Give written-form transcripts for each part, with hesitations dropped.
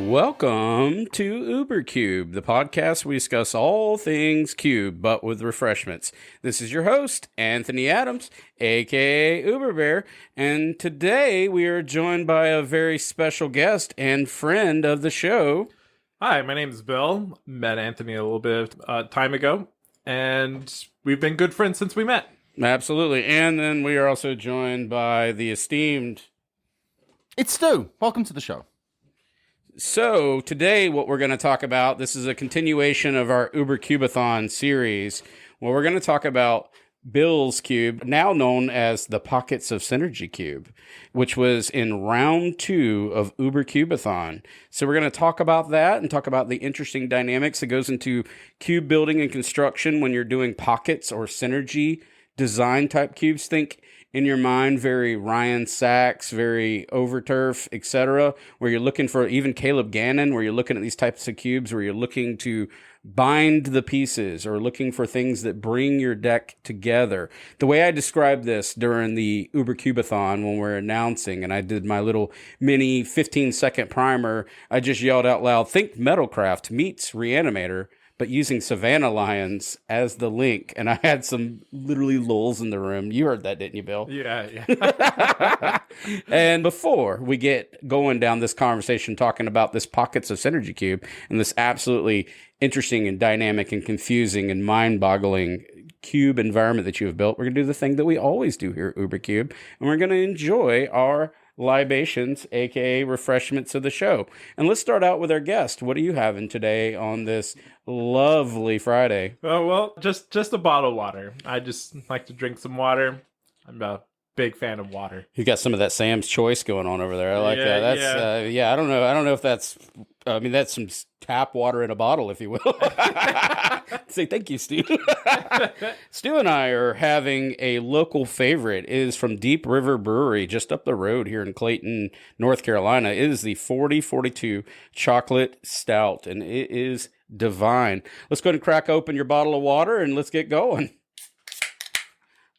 Welcome to UberCube, the podcast we discuss all things cube, but with refreshments. This is your host, Anthony Adams, aka UberBear, and today we are joined by a very special guest and friend of the show. Hi, my name is Bill. Met Anthony a little bit of time ago, and we've been good friends since we met. Absolutely, and then we are also joined by the esteemed... It's Stu. Welcome to the show. So today what we're going to talk about, this is a continuation of our UberCubeathon series, where we're going to talk about Bill's Cube, now known as the Pockets of Synergy Cube, which was in round 2 of UberCubeathon. So we're going to talk about that and talk about the interesting dynamics that goes into cube building and construction when you're doing pockets or synergy design type cubes. Think in your mind very Ryan Sachs, very Overturf, etc., where you're looking for, even Caleb Gannon, where you're looking at these types of cubes where you're looking to bind the pieces or looking for things that bring your deck together. The way I described this during the UberCubeathon when we're announcing, and I did my little mini 15-second primer, I just yelled out loud, think Metalcraft meets Reanimator, but using Savannah Lions as the link. And I had some literally lulls in the room. You heard that, didn't you, Bill? Yeah. And before we get going down this conversation talking about this Pockets of Synergy Cube and this absolutely interesting and dynamic and confusing and mind-boggling cube environment that you have built, we're going to do the thing that we always do here at UberCube, and we're going to enjoy our libations, aka refreshments of the show. And let's start out with our guest. What are you having today on this lovely Friday? Oh, well, just a bottle of water. I just like to drink some water. I'm a big fan of water. You got some of that Sam's Choice going on over there. I like that. That's yeah. I don't know if that's, I mean, that's some tap water in a bottle, if you will. Say thank you, Stu. Stu and I are having a local favorite. It is from Deep River Brewery, just up the road here in Clayton, North Carolina. It is the 4042 Chocolate Stout, and it is divine. Let's go ahead and crack open your bottle of water, and let's get going.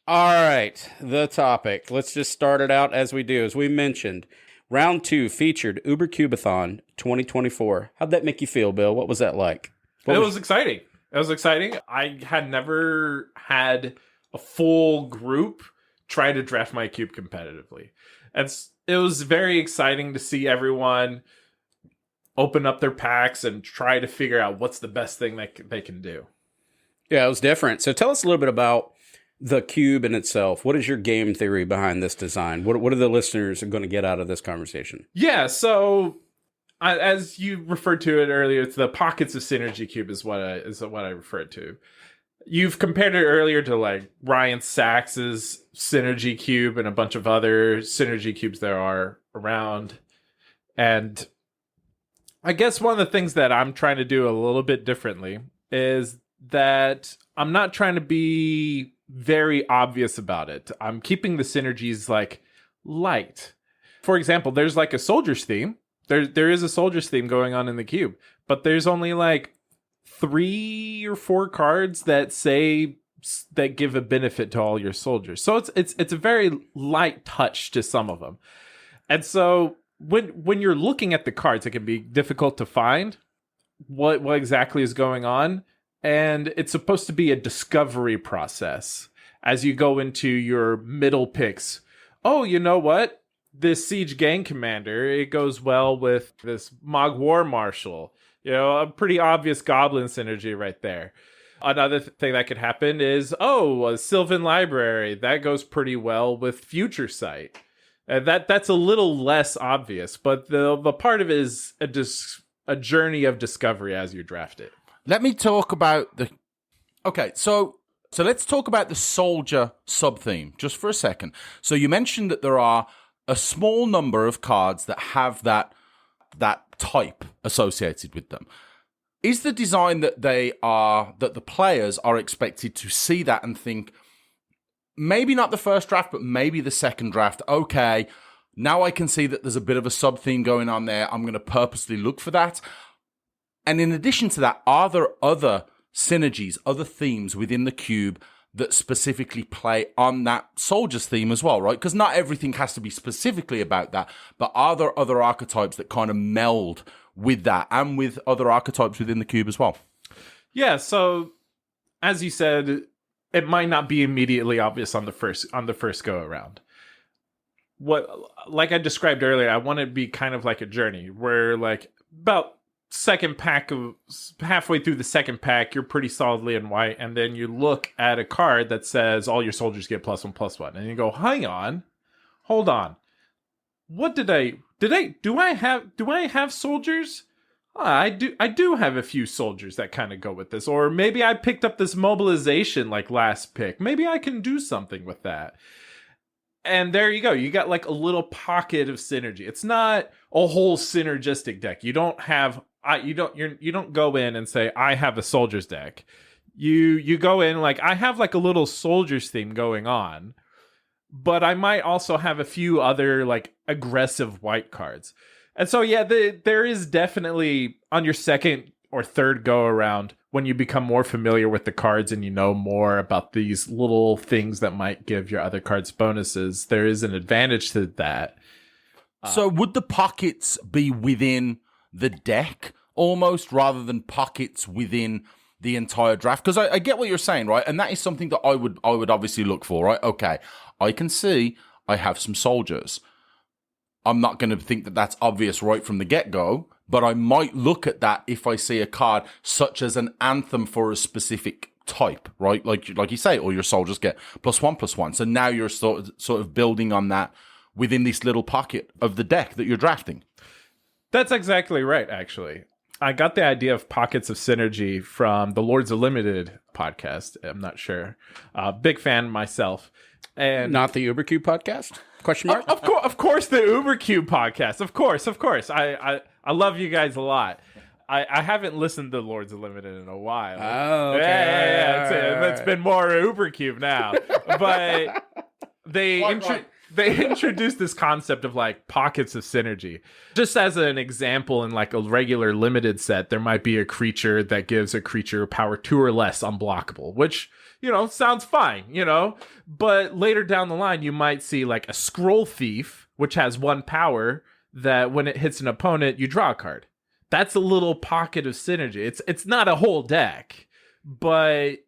All right, the topic. Let's just start it out as we do. As we mentioned, round 2 featured UberCubeathon 2024. How'd that make you feel, Bill? What was that like? It was exciting. It was exciting. I had never had a full group try to draft my cube competitively. And it was very exciting to see everyone open up their packs and try to figure out what's the best thing that they can do. Yeah, it was different. So tell us a little bit about the cube in itself. What is your game theory behind this design? What are the listeners going to get out of this conversation? Yeah, so as you referred to it earlier, it's the Pockets of Synergy Cube is what I referred to. You've compared it earlier to like Ryan Sachs's Synergy Cube and a bunch of other Synergy Cubes there are around. And I guess one of the things that I'm trying to do a little bit differently is that I'm not trying to be very obvious about it. I'm keeping the synergies like light. For example, there's like a soldier's theme. There is a soldier's theme going on in the cube, but there's only like 3 or 4 cards that give a benefit to all your soldiers. So it's a very light touch to some of them. And so when you're looking at the cards, it can be difficult to find what exactly is going on. And it's supposed to be a discovery process as you go into your middle picks. Oh, you know what? This Siege Gang Commander, it goes well with this Mog War Marshal. You know, a pretty obvious Goblin synergy right there. Another thing that could happen is, a Sylvan Library. That goes pretty well with Future Sight. That's a little less obvious, but the part of it is a journey of discovery as you draft it. Let me talk about the... Okay, so let's talk about the soldier sub-theme just for a second. So you mentioned that there are a small number of cards that have that type associated with them. Is the design that the players are expected to see that and think, maybe not the first draft, but maybe the second draft, okay, now I can see that there's a bit of a sub-theme going on there. I'm going to purposely look for that. And in addition to that, are there other synergies, other themes within the cube that specifically play on that soldier's theme as well, right? Because not everything has to be specifically about that, but are there other archetypes that kind of meld with that and with other archetypes within the cube as well. Yeah, so as you said, it might not be immediately obvious on the first go around. What, like I described earlier, I want it to be kind of like a journey where, like, about halfway through the second pack, you're pretty solidly in white, and then you look at a card that says all your soldiers get +1/+1, and you go, hang on, hold on, what do I have soldiers? I do have a few soldiers that kind of go with this. Or maybe I picked up this mobilization like last pick. Maybe I can do something with that. And there you go. You got like a little pocket of synergy. It's not a whole synergistic deck. You don't go in and say, I have a soldiers deck. You go in like, I have like a little soldiers theme going on, but I might also have a few other like aggressive white cards. And so, yeah, there is definitely, on your second or third go around, when you become more familiar with the cards and you know more about these little things that might give your other cards bonuses, there is an advantage to that. So would the pockets be within the deck almost, rather than pockets within the entire draft? Because I get what you're saying, right? And that is something that I would obviously look for, right? Okay, I can see I have some soldiers. I'm not going to think that that's obvious right from the get-go, but I might look at that if I see a card such as an anthem for a specific type, right? Like you say, all your soldiers get +1/+1. So now you're sort of building on that within this little pocket of the deck that you're drafting. That's exactly right, actually. I got the idea of pockets of synergy from the Lords of Limited podcast. I'm not sure. Big fan myself. And Not the UberCube podcast? Question mark? Of course, the UberCube podcast. Of course. I love you guys a lot. I haven't listened to Lords of Limited in a while. Oh, okay. Yeah. It's been more UberCube now. But they introduced this concept of like pockets of synergy. Just as an example, in like a regular limited set, there might be a creature that gives a creature power 2 or less unblockable, which, sounds fine, but later down the line, you might see like a scroll thief, which has 1 power that when it hits an opponent, you draw a card. That's a little pocket of synergy. It's not a whole deck, but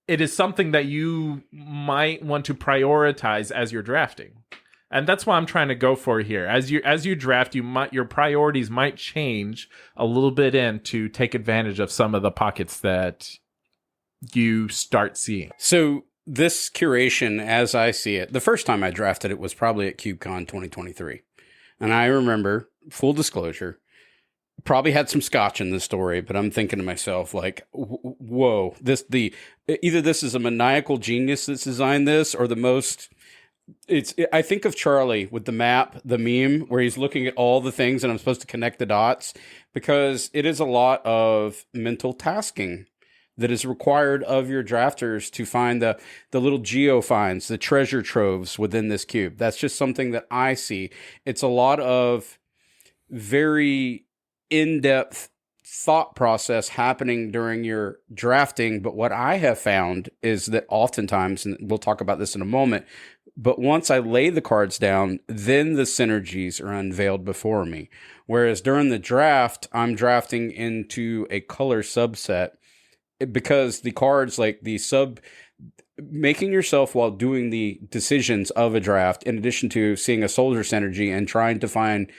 it is something that you might want to prioritize as you're drafting. And that's what I'm trying to go for here. As you draft, your priorities might change a little bit to take advantage of some of the pockets that you start seeing. So this curation, as I see it, the first time I drafted it was probably at CubeCon 2023. And I remember, full disclosure, probably had some scotch in this story, but I'm thinking to myself, like, whoa, either this is a maniacal genius that's designed this, or I think of Charlie with the map, the meme, where he's looking at all the things and I'm supposed to connect the dots, because it is a lot of mental tasking that is required of your drafters to find the little geo finds, the treasure troves within this cube. That's just something that I see. It's a lot of very in-depth thought process happening during your drafting. But what I have found is that oftentimes, and we'll talk about this in a moment, but once I lay the cards down, then the synergies are unveiled before me. Whereas during the draft, I'm drafting into a color subset, because the cards, like making yourself while doing the decisions of a draft, in addition to seeing a soldier synergy and trying to find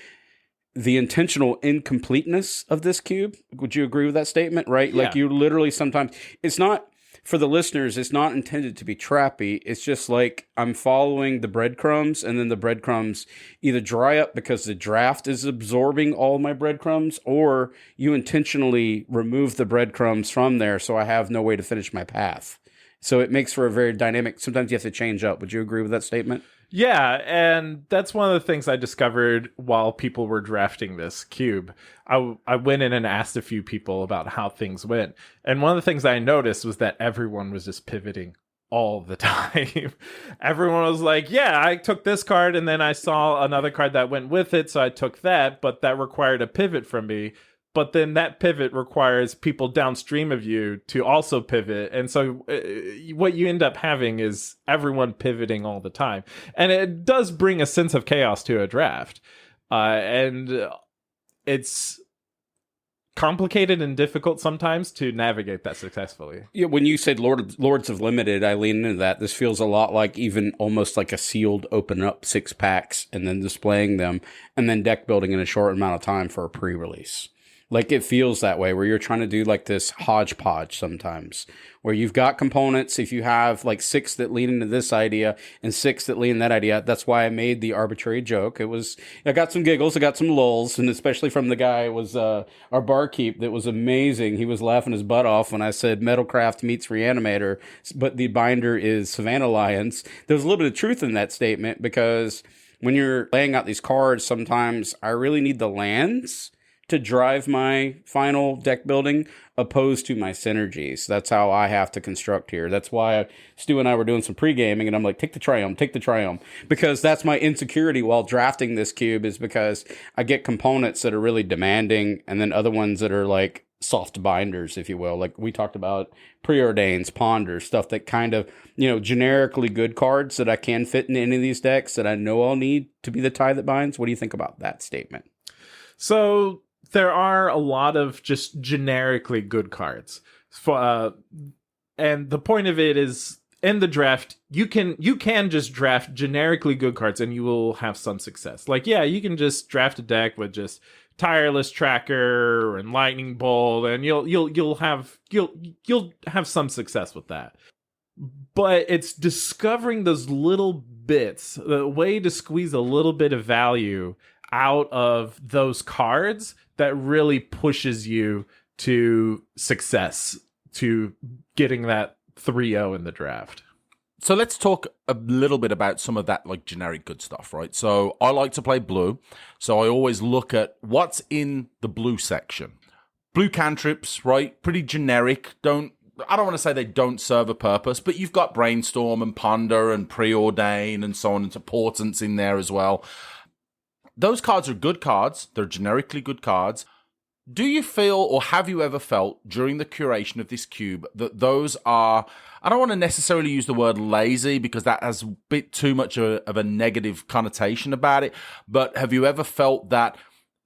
the intentional incompleteness of this cube. Would you agree with that statement? Right? Yeah. Like, you literally sometimes, it's not, for the listeners, it's not intended to be trappy. It's just like I'm following the breadcrumbs, and then the breadcrumbs either dry up because the draft is absorbing all my breadcrumbs, or you intentionally remove the breadcrumbs from there so I have no way to finish my path. So it makes for a very dynamic, sometimes you have to change up. Would you agree with that statement? Yeah, and that's one of the things I discovered while people were drafting this cube. I went in and asked a few people about how things went. And one of the things I noticed was that everyone was just pivoting all the time. Everyone was like, yeah, I took this card and then I saw another card that went with it, so I took that, but that required a pivot from me. But then that pivot requires people downstream of you to also pivot. And so what you end up having is everyone pivoting all the time. And it does bring a sense of chaos to a draft. And it's complicated and difficult sometimes to navigate that successfully. Yeah, when you said Lords of Limited, I lean into that. This feels a lot like even almost like a sealed open up 6 packs and then displaying them and then deck building in a short amount of time for a pre-release. Like it feels that way where you're trying to do like this hodgepodge sometimes where you've got components. If you have like 6 that lean into this idea and 6 that lean in that idea, that's why I made the arbitrary joke. I got some giggles, I got some lulls, and especially from the guy, it was our barkeep that was amazing. He was laughing his butt off when I said Metalcraft meets Reanimator, but the binder is Savannah Lions. There's a little bit of truth in that statement because when you're laying out these cards, sometimes I really need the lands to drive my final deck building opposed to my synergies. That's how I have to construct here. That's why Stu and I were doing some pre-gaming and I'm like, take the Triumph. Because that's my insecurity while drafting this cube is because I get components that are really demanding and then other ones that are like soft binders, if you will. Like we talked about preordains, ponders, stuff that kind of, generically good cards that I can fit in any of these decks that I know I'll need to be the tie that binds. What do you think about that statement? So there are a lot of just generically good cards. And the point of it is in the draft, you can just draft generically good cards and you will have some success. Like, yeah, you can just draft a deck with just Tireless Tracker and Lightning Bolt and you'll have some success with that. But it's discovering those little bits, the way to squeeze a little bit of value out of those cards that really pushes you to success, to getting that 3-0 in the draft. So let's talk a little bit about some of that like generic good stuff, right? So I like to play blue, so I always look at what's in the blue section. Blue cantrips, right? Pretty generic. I don't want to say they don't serve a purpose, but you've got Brainstorm and Ponder and Preordain and so on and Portents in there as well. Those cards are good cards. They're generically good cards. Do you feel or have you ever felt during the curation of this cube that those are, I don't want to necessarily use the word lazy because that has a bit too much of a negative connotation about it, but have you ever felt that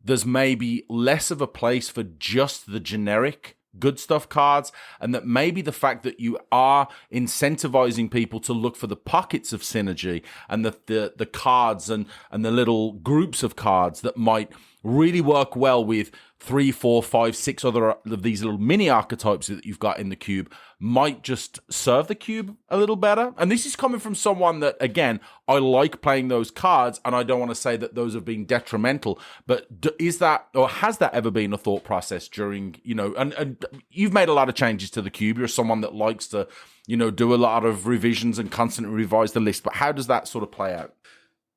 there's maybe less of a place for just the generic good stuff cards, and that maybe the fact that you are incentivizing people to look for the pockets of synergy and the cards and the little groups of cards that might really work well with 3, 4, 5, 6 other of these little mini archetypes that you've got in the cube might just serve the cube a little better. And this is coming from someone that, again, I like playing those cards, and I don't want to say that those have been detrimental, but is that, or has that ever been a thought process during, and you've made a lot of changes to the cube. You're someone that likes to, do a lot of revisions and constantly revise the list, but how does that sort of play out?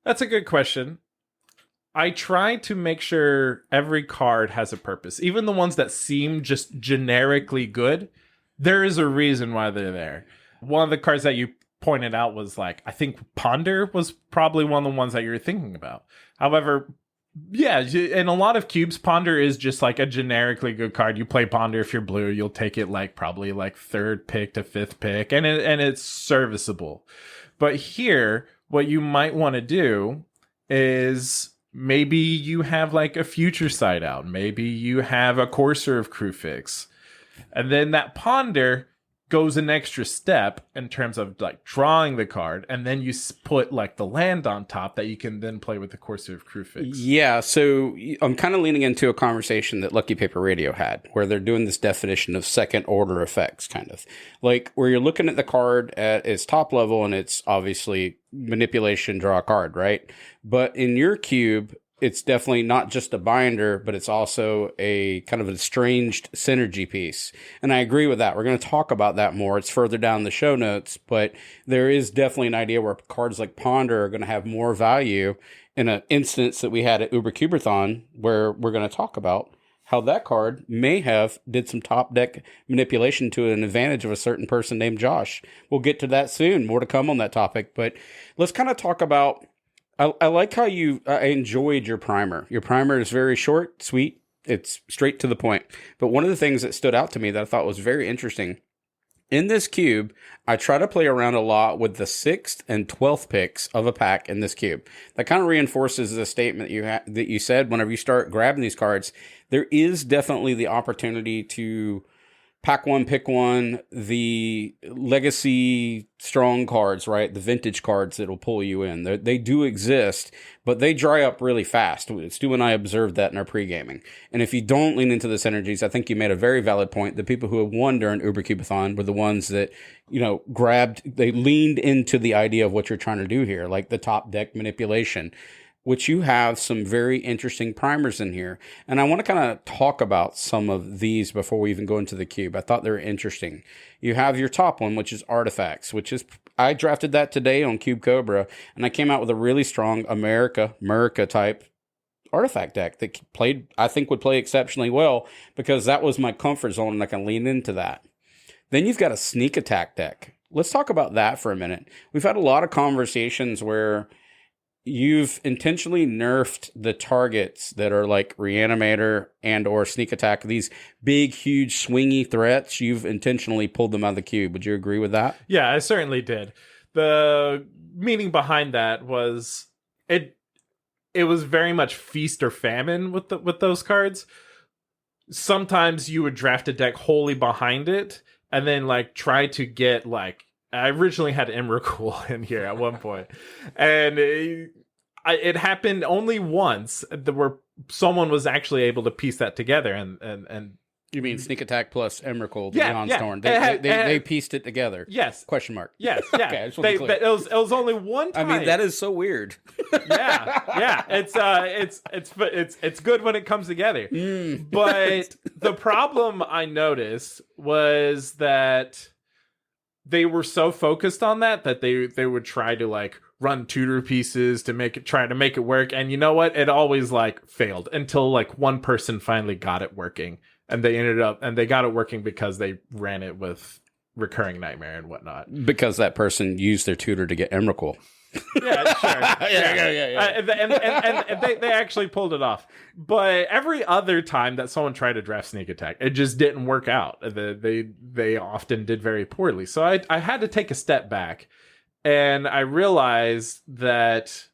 That's a good question. I try to make sure every card has a purpose. Even the ones that seem just generically good, there is a reason why they're there. One of the cards that you pointed out was I think Ponder was probably one of the ones that you're thinking about. However, yeah, in a lot of cubes, Ponder is just like a generically good card. You play Ponder if you're blue, you'll take it probably 3rd pick to 5th pick, and it's serviceable. But here, what you might want to do is maybe you have a future sight out. Maybe you have a Courser of Crewfix. And then that Ponder goes an extra step in terms of drawing the card. And then you put the land on top that you can then play with the Courser of Crewfix. Yeah, so I'm kind of leaning into a conversation that Lucky Paper Radio had where they're doing this definition of second order effects, kind of. Where you're looking at the card at its top level and it's obviously manipulation, draw a card, right? But in your cube, it's definitely not just a binder, but it's also a kind of an estranged synergy piece. And I agree with that. We're going to talk about that more. It's further down the show notes, but there is definitely an idea where cards like Ponder are going to have more value in an instance that we had at UberCubeathon, where we're going to talk about how that card may have did some top deck manipulation to an advantage of a certain person named Josh. We'll get to that soon. More to come on that topic, but let's kind of talk about, I like how I enjoyed your primer. Your primer is very short, sweet. It's straight to the point. But one of the things that stood out to me that I thought was very interesting In this cube, I try to play around a lot with the 6th and 12th picks of a pack in this cube. That kind of reinforces the statement that you said whenever you start grabbing these cards. There is definitely the opportunity to pack one, pick one, the legacy strong cards, right? The vintage cards that will pull you in. They do exist, but they dry up really fast. Stu and I observed that in our pre-gaming. And if you don't lean into this energies, I think you made a very valid point. The people who have won during UberCubeathon were the ones that, they leaned into the idea of what you're trying to do here, like the top deck manipulation, which you have some very interesting primers in here. And I want to kind of talk about some of these before we even go into the cube. I thought they were interesting. You have your top one, which is Artifacts, I drafted that today on Cube Cobra, and I came out with a really strong America type artifact deck that I think would play exceptionally well because that was my comfort zone and I can lean into that. Then you've got a sneak attack deck. Let's talk about that for a minute. We've had a lot of conversations where you've intentionally nerfed the targets that are like Reanimator and or Sneak Attack. These big, huge, swingy threats, you've intentionally pulled them out of the cube. Would you agree with that? Yeah, I certainly did. The meaning behind that was it was very much feast or famine with those cards. Sometimes you would draft a deck wholly behind it and then like try to get like I originally had Emrakul in here at one point, and it happened only once where someone was actually able to piece that together. And you mean Sneak Attack plus Emrakul, the yeah, Neon yeah. Storm? They pieced it together. Yes. Question mark. Yes. Yeah. Okay, I just want to be clear. It was only one time. I mean, that is so weird. Yeah. It's good when it comes together. But the problem I noticed was that they were so focused on that they would try to like run tutor pieces to try to make it work. And you know what? It always like failed until like one person finally got it working, and they got it working because they ran it with Recurring Nightmare and whatnot. Because that person used their tutor to get Emrakul. Yeah, sure. Yeah. And they actually pulled it off. But every other time that someone tried to draft Sneak Attack, it just didn't work out. They often did very poorly. So I had to take a step back, and I realized that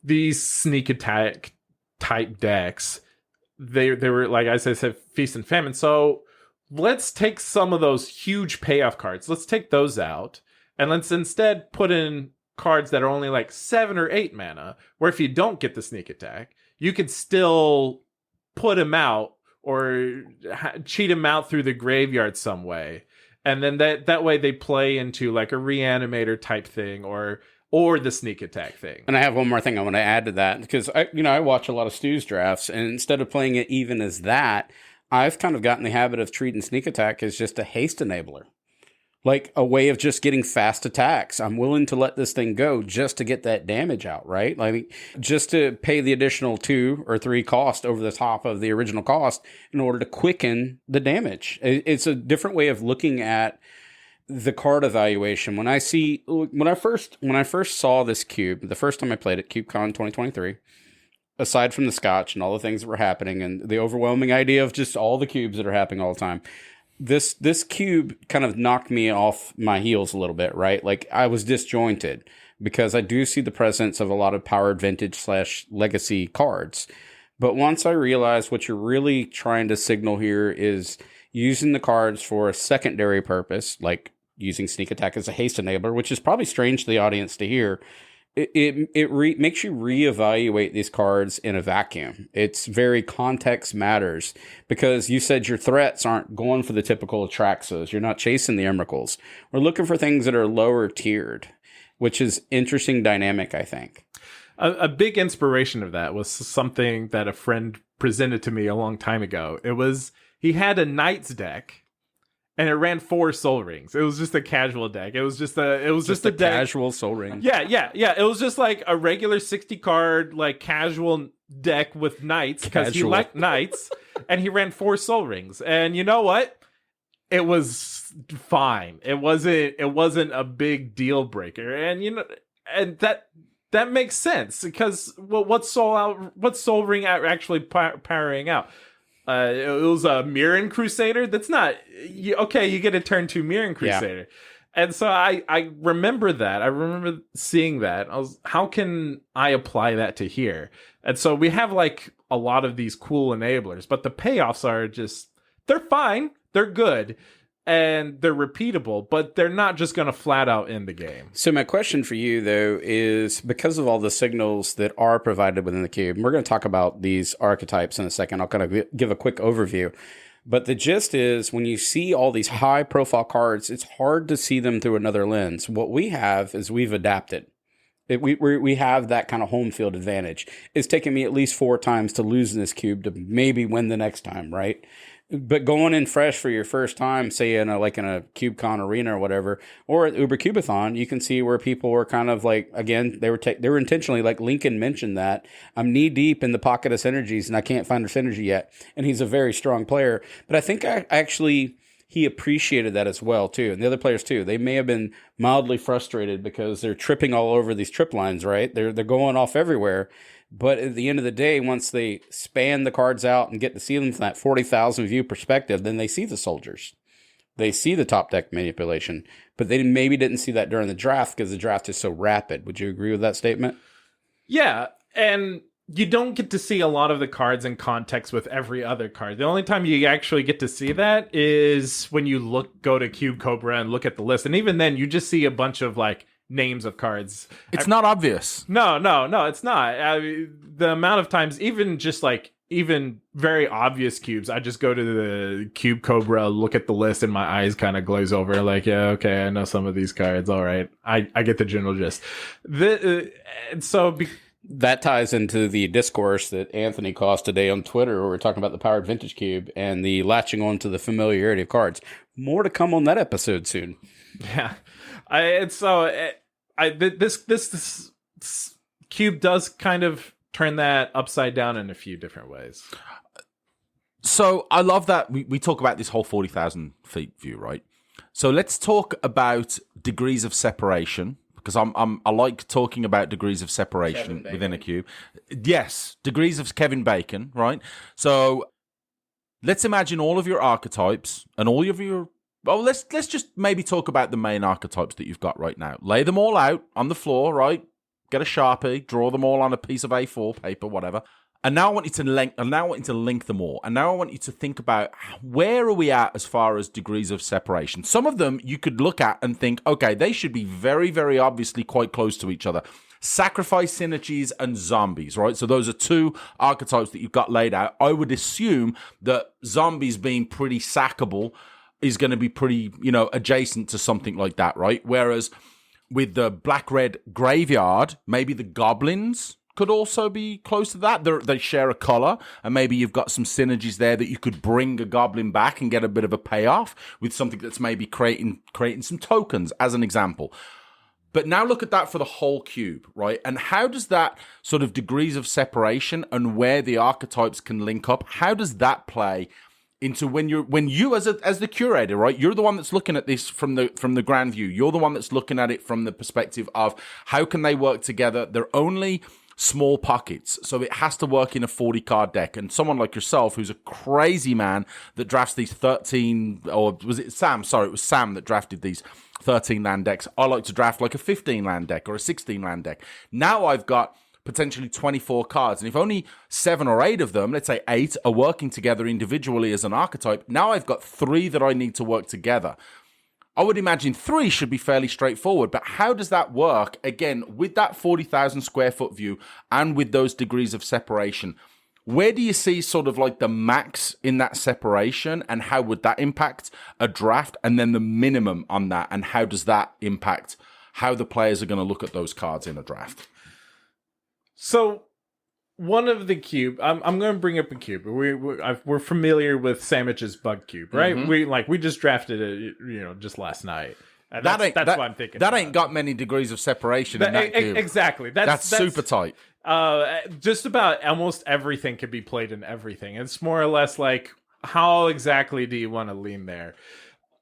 these Sneak Attack type decks, they were, like I said, feast and famine. So let's take some of those huge payoff cards. Let's take those out, and let's instead put in cards that are only like 7 or 8 mana, where if you don't get the Sneak Attack, you could still put him out or cheat him out through the graveyard some way. And then that way they play into like a Reanimator type thing or the Sneak Attack thing. And I have one more thing I want to add to that, because I watch a lot of Stu's drafts, and instead of playing it even as that, I've kind of gotten the habit of treating Sneak Attack as just a haste enabler. Like a way of just getting fast attacks. I'm willing to let this thing go just to get that damage out, right? Like just to pay the additional 2 or 3 cost over the top of the original cost in order to quicken the damage. It's a different way of looking at the card evaluation. When I first saw this cube, the first time I played it, CubeCon 2023, aside from the Scotch and all the things that were happening and the overwhelming idea of just all the cubes that are happening all the time, this cube kind of knocked me off my heels a little bit, right? Like I was disjointed because I do see the presence of a lot of powered vintage / legacy cards. But once I realized what you're really trying to signal here is using the cards for a secondary purpose, like using Sneak Attack as a haste enabler, which is probably strange to the audience to hear. It makes you reevaluate these cards in a vacuum. It's very context matters, because you said your threats aren't going for the typical Atraxos. You're not chasing the Emrakuls. We're looking for things that are lower tiered, which is interesting dynamic, I think. A big inspiration of that was something that a friend presented to me a long time ago. He had a Knights deck, and it ran 4 Soul Rings. It was just a casual deck. It was just a deck. Casual Soul Ring. Yeah. It was just like a regular 60 card, like casual deck with Knights, because he liked Knights, and he ran 4 Soul Rings. And you know what? It was fine. It wasn't a big deal breaker. And and that makes sense, because what's Soul Ring actually powering out? It was a Mirren Crusader. That's not okay. You get a turn 2 Mirren Crusader, and so I remember that. I remember seeing that. How can I apply that to here? And so we have like a lot of these cool enablers, but the payoffs are just they're fine. They're good. And they're repeatable, but they're not just going to flat out end the game. So my question for you, though, is because of all the signals that are provided within the cube, and we're going to talk about these archetypes in a second. I'll kind of give a quick overview. But the gist is when you see all these high-profile cards, it's hard to see them through another lens. What we have is we've adapted. We have that kind of home field advantage. It's taken me at least 4 times to lose in this cube to maybe win the next time, right? But going in fresh for your first time, say in a CubeCon arena or whatever, or at UberCubeathon, you can see where people were kind of like, again, they were intentionally, like Lincoln mentioned, that I'm knee deep in the pocket of synergies and I can't find a synergy yet. And he's a very strong player. But I think he appreciated that as well too, and the other players too. They may have been mildly frustrated because they're tripping all over these trip lines, right? They're going off everywhere. But at the end of the day, once they span the cards out and get to see them from that 40,000 view perspective, then they see the soldiers. They see the top deck manipulation. But they maybe didn't see that during the draft because the draft is so rapid. Would you agree with that statement? Yeah, and you don't get to see a lot of the cards in context with every other card. The only time you actually get to see that is when you go to Cube Cobra and look at the list. And even then, you just see a bunch of like names of cards. It's not obvious. No, it's not. The amount of times, even very obvious cubes, I just go to the Cube Cobra, look at the list, and my eyes kind of glaze over. Like, yeah, okay, I know some of these cards. All right, I get the general gist. That ties into the discourse that Anthony caused today on Twitter, where we're talking about the powered vintage cube and the latching on to the familiarity of cards. More to come on that episode soon. Yeah. This cube does kind of turn that upside down in a few different ways. So I love that we talk about this whole 40,000 feet view, right? So let's talk about degrees of separation, because I like talking about degrees of separation within a cube. Yes, degrees of Kevin Bacon, right? So let's imagine all of your archetypes and all of your... Well, let's just maybe talk about the main archetypes that you've got right now. Lay them all out on the floor, right? Get a Sharpie, draw them all on a piece of A4 paper, whatever. And now I want you to link them all. And now I want you to think about where are we at as far as degrees of separation. Some of them you could look at and think, okay, they should be very, very obviously quite close to each other. Sacrifice, synergies, and zombies, right? So those are 2 archetypes that you've got laid out. I would assume that zombies being pretty sackable is going to be pretty, adjacent to something like that, right? Whereas with the black-red graveyard, maybe the goblins could also be close to that. They share a color, and maybe you've got some synergies there that you could bring a goblin back and get a bit of a payoff with something that's maybe creating some tokens, as an example. But now look at that for the whole cube, right? And how does that sort of degrees of separation and where the archetypes can link up, how does that play into when you as the curator, right? You're the one that's looking at this from the grand view. You're the one that's looking at it from the perspective of how can they work together? They're only small pockets, so it has to work in a 40 card deck. And someone like yourself, who's a crazy man that drafts these 13, or was it Sam? Sorry, it was Sam that drafted these 13 land decks. I like to draft like a 15 land deck or a 16 land deck. Now I've got potentially 24 cards. And if only 7 or 8 of them, let's say 8, are working together individually as an archetype, now I've got 3 that I need to work together. I would imagine 3 should be fairly straightforward, but how does that work, again, with that 40,000 square foot view and with those degrees of separation? Where do you see sort of like the max in that separation, and how would that impact a draft, and then the minimum on that, and how does that impact how the players are going to look at those cards in a draft? So, one of the cube, I'm going to bring up a cube. We're familiar with Sandwich's bug cube, right? Mm-hmm. We just drafted it, just last night. And that's what I'm thinking. That ain't got many degrees of separation in that cube. Exactly. That's super tight. Just about almost everything can be played in everything. It's more or less like, how exactly do you want to lean there?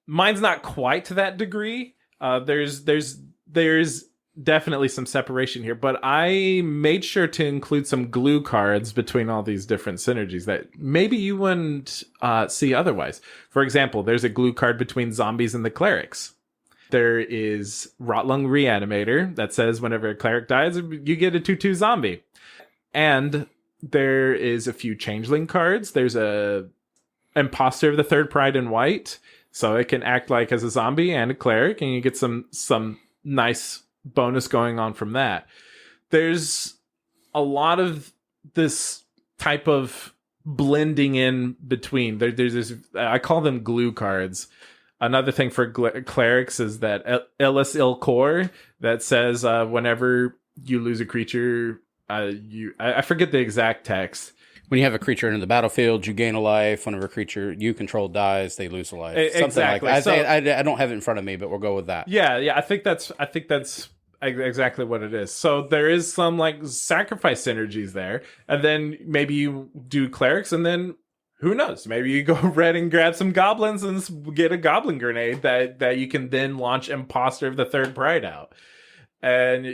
Mine's not quite to that degree. There's definitely some separation here, but I made sure to include some glue cards between all these different synergies that maybe you wouldn't see otherwise. For example, there's a glue card between zombies and the clerics. There is Rotlung Reanimator that says whenever a cleric dies, you get a 2/2 zombie. And there is a few changeling cards. There's a Imposter of the Third Pride in white, so it can act like as a zombie and a cleric, and you get some nice bonus going on from that. There's a lot of this type of blending in between. There's this, I call them glue cards. Another thing for clerics is that Illis Ilcor that says whenever you lose a creature, I forget the exact text. When you have a creature in the battlefield, you gain a life. Whenever a creature you control dies, they lose a life. Something Exactly. like that. I don't have it in front of me, but we'll go with that. Yeah. I think that's exactly what it is. So there is some like sacrifice synergies there, and then maybe you do clerics, and then who knows? Maybe you go red and grab some goblins and get a goblin grenade that you can then launch Imposter of the Third Pride out. And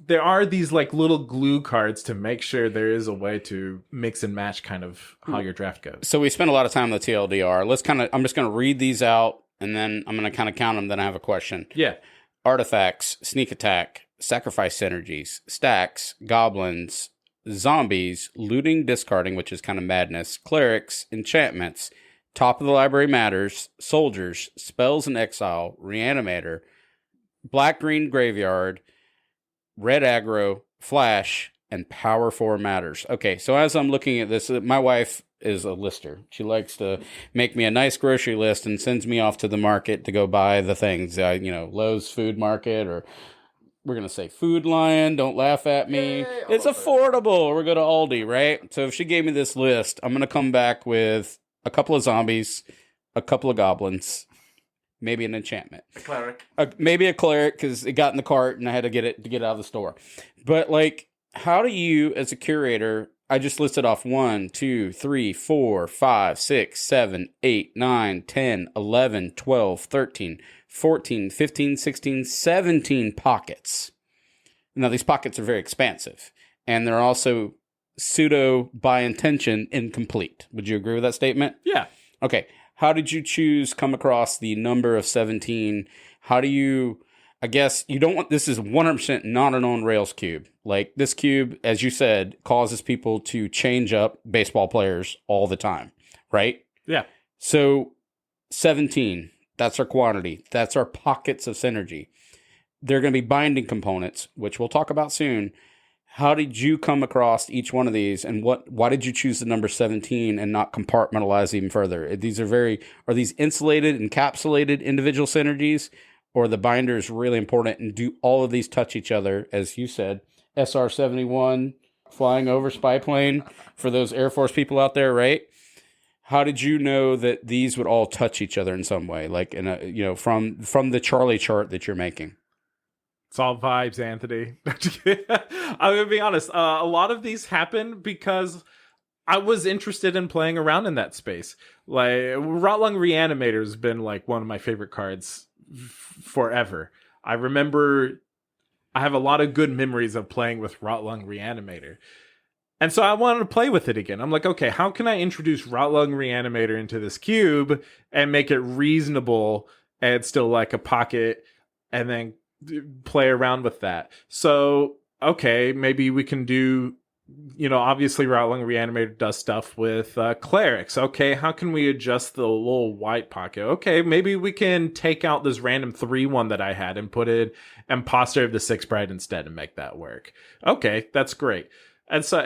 there are these like little glue cards to make sure there is a way to mix and match kind of how your draft goes. So we spent a lot of time on the TLDR. I'm just going to read these out, and then I'm going to kind of count them. Then I have a question. Yeah. Artifacts, sneak attack, sacrifice synergies, stacks, goblins, zombies, looting, discarding, which is kind of madness, clerics, enchantments, top of the library matters, soldiers, spells and exile, reanimator, black-green graveyard, red aggro, flash, and power 4 matters. Okay, so as I'm looking at this, my wife is a lister. She likes to make me a nice grocery list and sends me off to the market to go buy the things. Lowe's Food Market, or we're going to say Food Lion. Don't laugh at me. Yay, it's affordable. We're going to Aldi, right? So if she gave me this list, I'm going to come back with a couple of zombies, a couple of goblins, maybe an enchantment. A cleric. Maybe a cleric, because it got in the cart and I had to get it out of the store. But, like, how do you, as a curator, I just listed off 1, 2, 3, 4, 5, 6, 7, 8, 9, 10, 11, 12, 13, 14, 15, 16, 17 pockets. Now, these pockets are very expansive, and they're also pseudo, by intention, incomplete. Would you agree with that statement? Yeah. Okay. How did you come across the number of 17? How do you, I guess, you don't want, this is 100% not an on-rails cube. Like, this cube, as you said, causes people to change up baseball players all the time, right? Yeah. So, 17, that's our quantity. That's our pockets of synergy. They're going to be binding components, which we'll talk about soon. How did you come across each one of these, and why did you choose the number 17 and not compartmentalize even further? Are these insulated, encapsulated individual synergies, or the binder is really important, and do all of these touch each other? As you said, SR-71, flying over spy plane for those Air Force people out there, right? How did you know that these would all touch each other in some way, like in a, from the Charlie chart that you're making? It's all vibes, Anthony. I'm going to be honest. A lot of these happen because I was interested in playing around in that space. Like, Rotlung Reanimator has been like one of my favorite cards forever. I remember I have a lot of good memories of playing with Rotlung Reanimator. And so I wanted to play with it again. I'm like, okay, how can I introduce Rotlung Reanimator into this cube and make it reasonable and still like a pocket, and then play around with that? So, okay, maybe we can do, obviously Rotlung Reanimator does stuff with clerics. Okay, how can we adjust the little white pocket? Okay, maybe we can take out this random 3/1 that I had and put in Imposter of the Sixth Pride instead and make that work. Okay, that's great. And so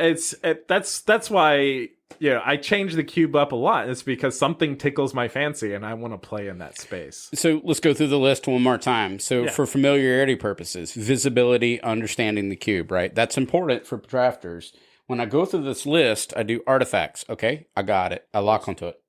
that's why I change the cube up a lot. It's because something tickles my fancy and I want to play in that space. So let's go through the list one more time. So for familiarity purposes, visibility, understanding the cube, right? That's important for drafters. When I go through this list, I do artifacts. Okay, I got it. I lock onto it.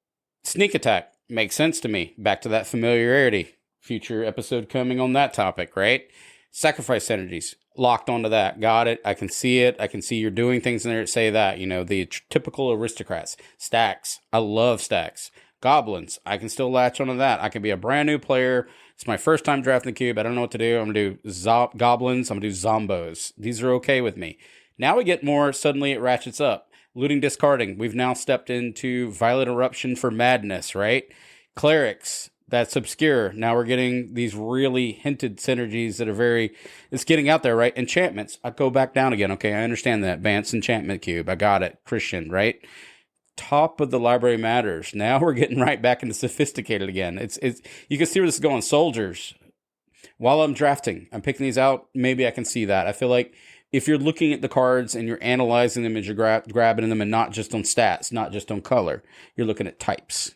Sneak attack makes sense to me. Back to that familiarity. Future episode coming on that topic, right? Sacrifice synergies. Locked onto that. Got it. I can see it. I can see you're doing things in there that say that. The typical aristocrats. Stacks. I love stacks. Goblins. I can still latch onto that. I can be a brand new player. It's my first time drafting the cube. I don't know what to do. I'm going to do goblins. I'm going to do zombos. These are okay with me. Now we get more. Suddenly it ratchets up. Looting, discarding. We've now stepped into Violent Eruption for Madness, right? Clerics. That's obscure. Now we're getting these really hinted synergies that are it's getting out there, right? Enchantments. I go back down again. Okay, I understand that. Advanced Enchantment Cube. I got it. Christian, right? Top of the library matters. Now we're getting right back into sophisticated again. It's you can see where this is going. Soldiers. While I'm drafting, I'm picking these out. Maybe I can see that. I feel like if you're looking at the cards and you're analyzing them as you're grabbing them and not just on stats, not just on color, you're looking at types.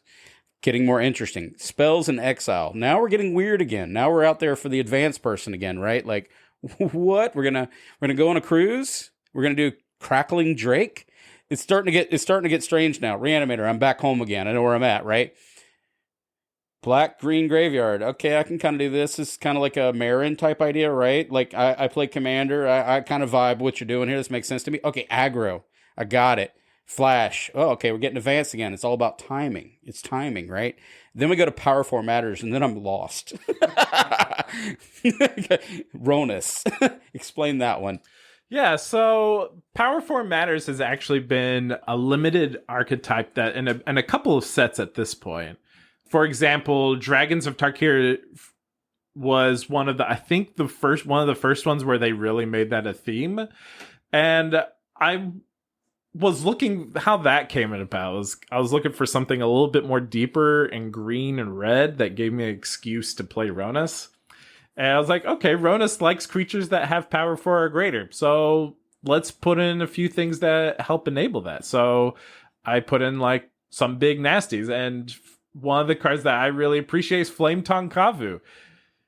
Getting more interesting. Spells and exile. Now we're getting weird again. Now we're out there for the advanced person again, right? Like, what? We're gonna go on a cruise? We're gonna do Crackling Drake? It's starting to get strange now. Reanimator, I'm back home again. I know where I'm at, right? Black Green Graveyard. Okay, I can kind of do this. It's kind of like a Marin type idea, right? Like I play Commander. I kind of vibe what you're doing here. This makes sense to me. Okay, aggro. I got it. Flash. Oh, okay, we're getting advanced again. It's all about timing. It's timing, right? Then we go to Power 4 Matters, and then I'm lost. Ronus. Explain that one. Yeah, so Power 4 Matters has actually been a limited archetype that in a couple of sets at this point. For example, Dragons of Tarkir was one of the first ones where they really made that a theme. And I was looking how that came about. I was looking for something a little bit more deeper in green and red that gave me an excuse to play Ronus. And I was like, okay, Ronus likes creatures that have power 4 or greater. So let's put in a few things that help enable that. So I put in like some big nasties. And one of the cards that I really appreciate is Flame Tongue Kavu.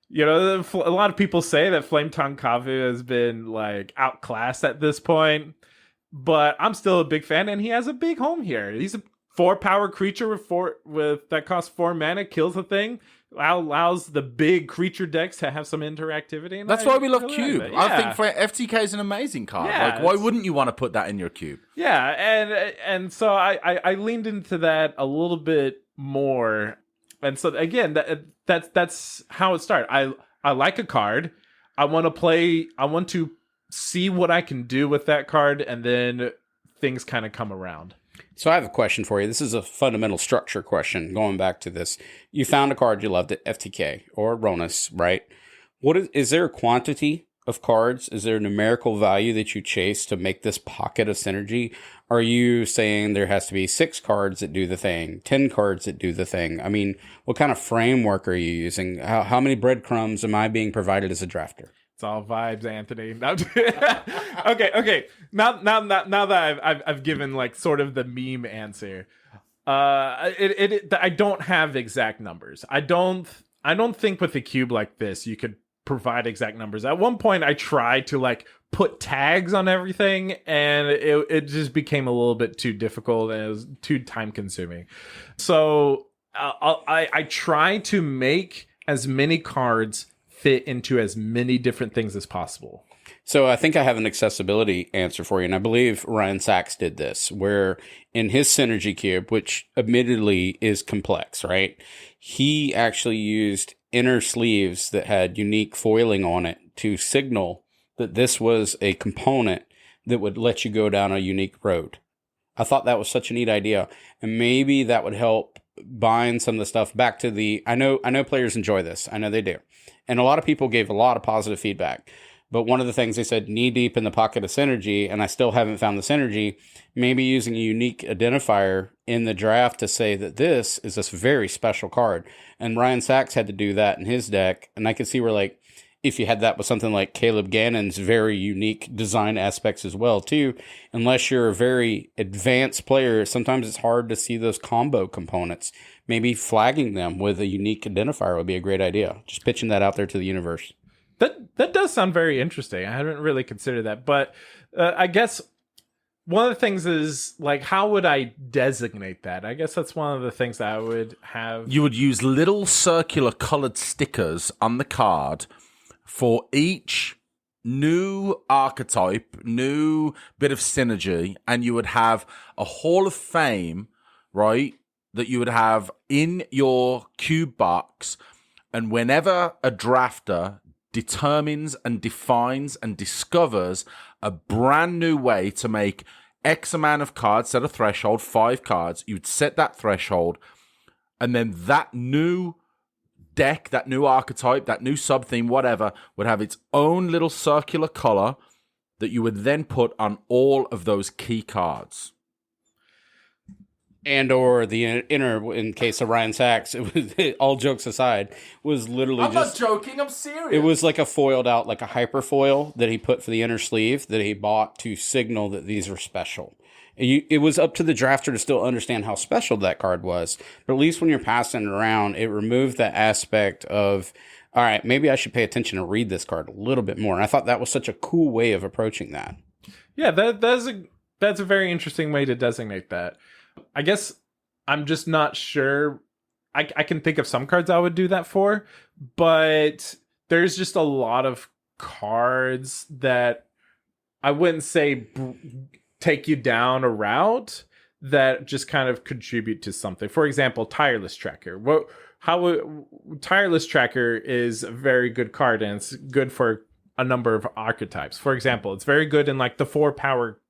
You know, a lot of people say that Flame Tongue Kavu has been like outclassed at this point. But I'm still a big fan, and he has a big home here. He's a 4-power creature with that costs 4 mana, kills the thing, allows the big creature decks to have some interactivity. And that's why we love really Cube. like I think FTK is an amazing card. Yeah, like, why wouldn't you want to put that in your cube? Yeah, and so I leaned into that a little bit more, and so again, that's how it started. I like a card. I want to see what I can do with that card, and then things kind of come around. So I have a question for you. This is a fundamental structure question. Going back to this, you found a card you loved at FTK or Ronus, right? Is there a quantity of cards? Is there a numerical value that you chase to make this pocket of synergy? Are you saying there has to be 6 cards that do the thing, 10 cards that do the thing? I mean, what kind of framework are you using? How many breadcrumbs am I being provided as a drafter? It's all vibes, Anthony. Okay. Now that I've given like sort of the meme answer, I don't have exact numbers. I don't think with a cube like this you could provide exact numbers. At one point, I tried to like put tags on everything, and it just became a little bit too difficult, and it was too time consuming. So I try to make as many cards fit into as many different things as possible. So I think I have an accessibility answer for you, and I believe Ryan Sachs did this, where in his Synergy Cube, which admittedly is complex, right? He actually used inner sleeves that had unique foiling on it to signal that this was a component that would let you go down a unique road. I thought that was such a neat idea, and maybe that would help bind some of the stuff back to the... I know players enjoy this. I know they do. And a lot of people gave a lot of positive feedback. But one of the things they said, knee deep in the pocket of synergy, and I still haven't found the synergy, maybe using a unique identifier in the draft to say that this is this very special card. And Ryan Sachs had to do that in his deck. And I could see where, like, if you had that with something like Caleb Gannon's very unique design aspects as well, too, unless you're a very advanced player, sometimes it's hard to see those combo components. Maybe flagging them with a unique identifier would be a great idea. Just pitching that out there to the universe. That does sound very interesting. I hadn't really considered that. But I guess one of the things is, like, how would I designate that? I guess that's one of the things that I would have. You would use little circular colored stickers on the card for each new archetype, new bit of synergy, and you would have a Hall of Fame, right, that you would have in your cube box, and whenever a drafter determines and defines and discovers a brand new way to make X amount of cards, set a threshold, 5 cards, you'd set that threshold, and then that new deck, that new archetype, that new sub-theme, whatever, would have its own little circular color that you would then put on all of those key cards. And or the inner, in case of Ryan Sachs, it was, all jokes aside, was literally I'm not joking, I'm serious. It was like a foiled out, like a hyper foil that he put for the inner sleeve that he bought to signal that these were special. It was up to the drafter to still understand how special that card was. But at least when you're passing it around, it removed that aspect of, all right, maybe I should pay attention and read this card a little bit more. And I thought that was such a cool way of approaching that. Yeah, that's a very interesting way to designate that. I guess I'm just not sure. I can think of some cards I would do that for, but there's just a lot of cards that I wouldn't say take you down a route that just kind of contribute to something. For example, Tireless Tracker. Tireless Tracker is a very good card, and it's good for a number of archetypes. For example, it's very good in like the 4-power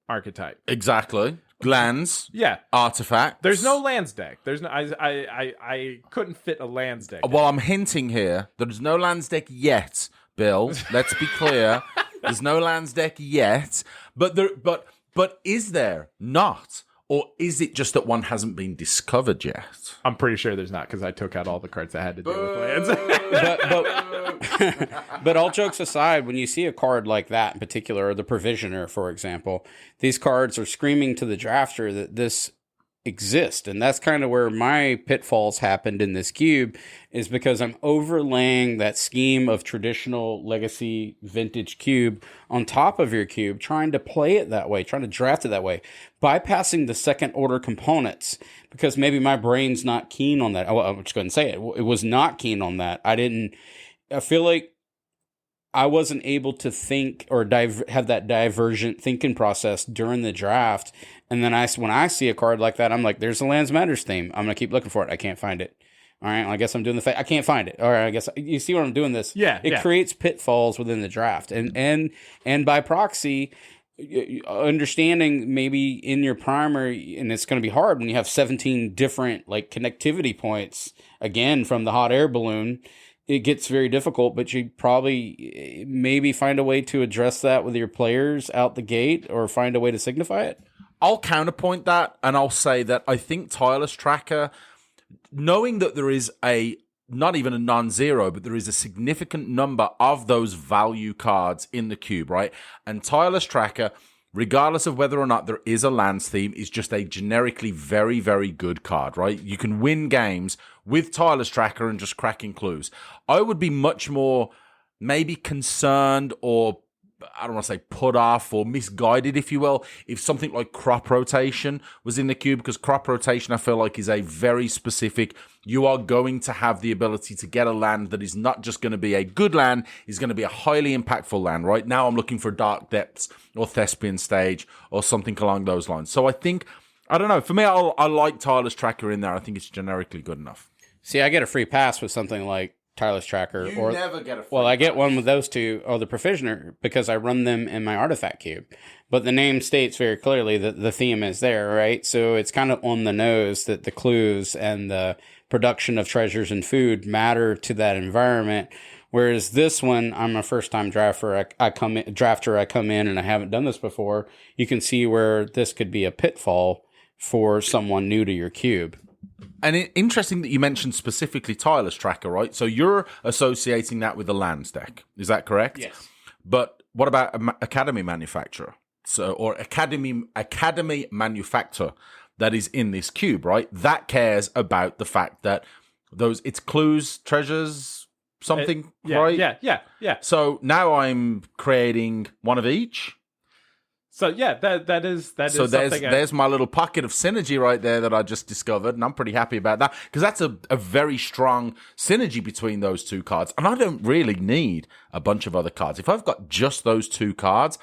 archetype. Exactly. Lands, yeah, artifacts. There's no lands deck. There's no. I couldn't fit a lands deck. Well, I'm hinting here. There's no lands deck yet, Bill. Let's be clear. There's no lands deck yet. But is there not? Or is it just that one hasn't been discovered yet? I'm pretty sure there's not, because I took out all the cards that had to do with lands. But all jokes aside, when you see a card like that in particular, or the Provisioner, for example, these cards are screaming to the drafter that this exists. And that's kind of where my pitfalls happened in this cube, is because I'm overlaying that scheme of traditional legacy vintage cube on top of your cube, trying to play it that way, trying to draft it that way, bypassing the second order components, because maybe my brain's not keen on that. I'm just going to say it. It was not keen on that. I feel like I wasn't able to think or have that divergent thinking process during the draft. And then when I see a card like that, I'm like, there's a Lands Matters theme. I'm going to keep looking for it. I can't find it. All right, well, I guess I'm doing I can't find it. All right, I guess you see what I'm doing this. Yeah. It creates pitfalls within the draft. And by proxy, understanding maybe in your primary, and it's going to be hard when you have 17 different like connectivity points, again, from the hot air balloon. It gets very difficult, but you probably maybe find a way to address that with your players out the gate, or find a way to signify it. I'll counterpoint that, and I'll say that I think Tireless Tracker, knowing that there is not even a non-zero, but there is a significant number of those value cards in the cube, right? And Tireless Tracker, regardless of whether or not there is a lands theme, is just a generically very, very good card, right? You can win games with Tireless Tracker and just cracking clues. I would be much more maybe concerned, or I don't want to say put off, or misguided, if you will, if something like Crop Rotation was in the cube, because Crop Rotation, I feel like, is a very specific, you are going to have the ability to get a land that is not just going to be a good land, is going to be a highly impactful land. Right now I'm looking for Dark Depths or Thespian Stage or something along those lines. So I think, I don't know, for me, I like Tireless Tracker in there. I think it's generically good enough. See, I get a free pass with something like Tireless Tracker. You never get a free Well, I get pass. one with those two, or the Provisioner, because I run them in my artifact cube. But the name states very clearly that the theme is there, right? So it's kind of on the nose that the clues and the production of treasures and food matter to that environment. Whereas this one, I'm a first-time drafter. I come in and I haven't done this before. You can see where this could be a pitfall for someone new to your cube. And interesting that you mentioned specifically Tireless Tracker, right? So you're associating that with the lands deck. Is that correct? Yes. But what about Academy Manufacturer? Or Academy Manufacturer that is in this cube, right? That cares about the fact that it's clues, treasures, something, right? Yeah. So now I'm creating one of each. So yeah, that is so there's my little pocket of synergy right there that I just discovered, and I'm pretty happy about that, because that's a very strong synergy between those two cards, and I don't really need a bunch of other cards. If I've got just those two cards,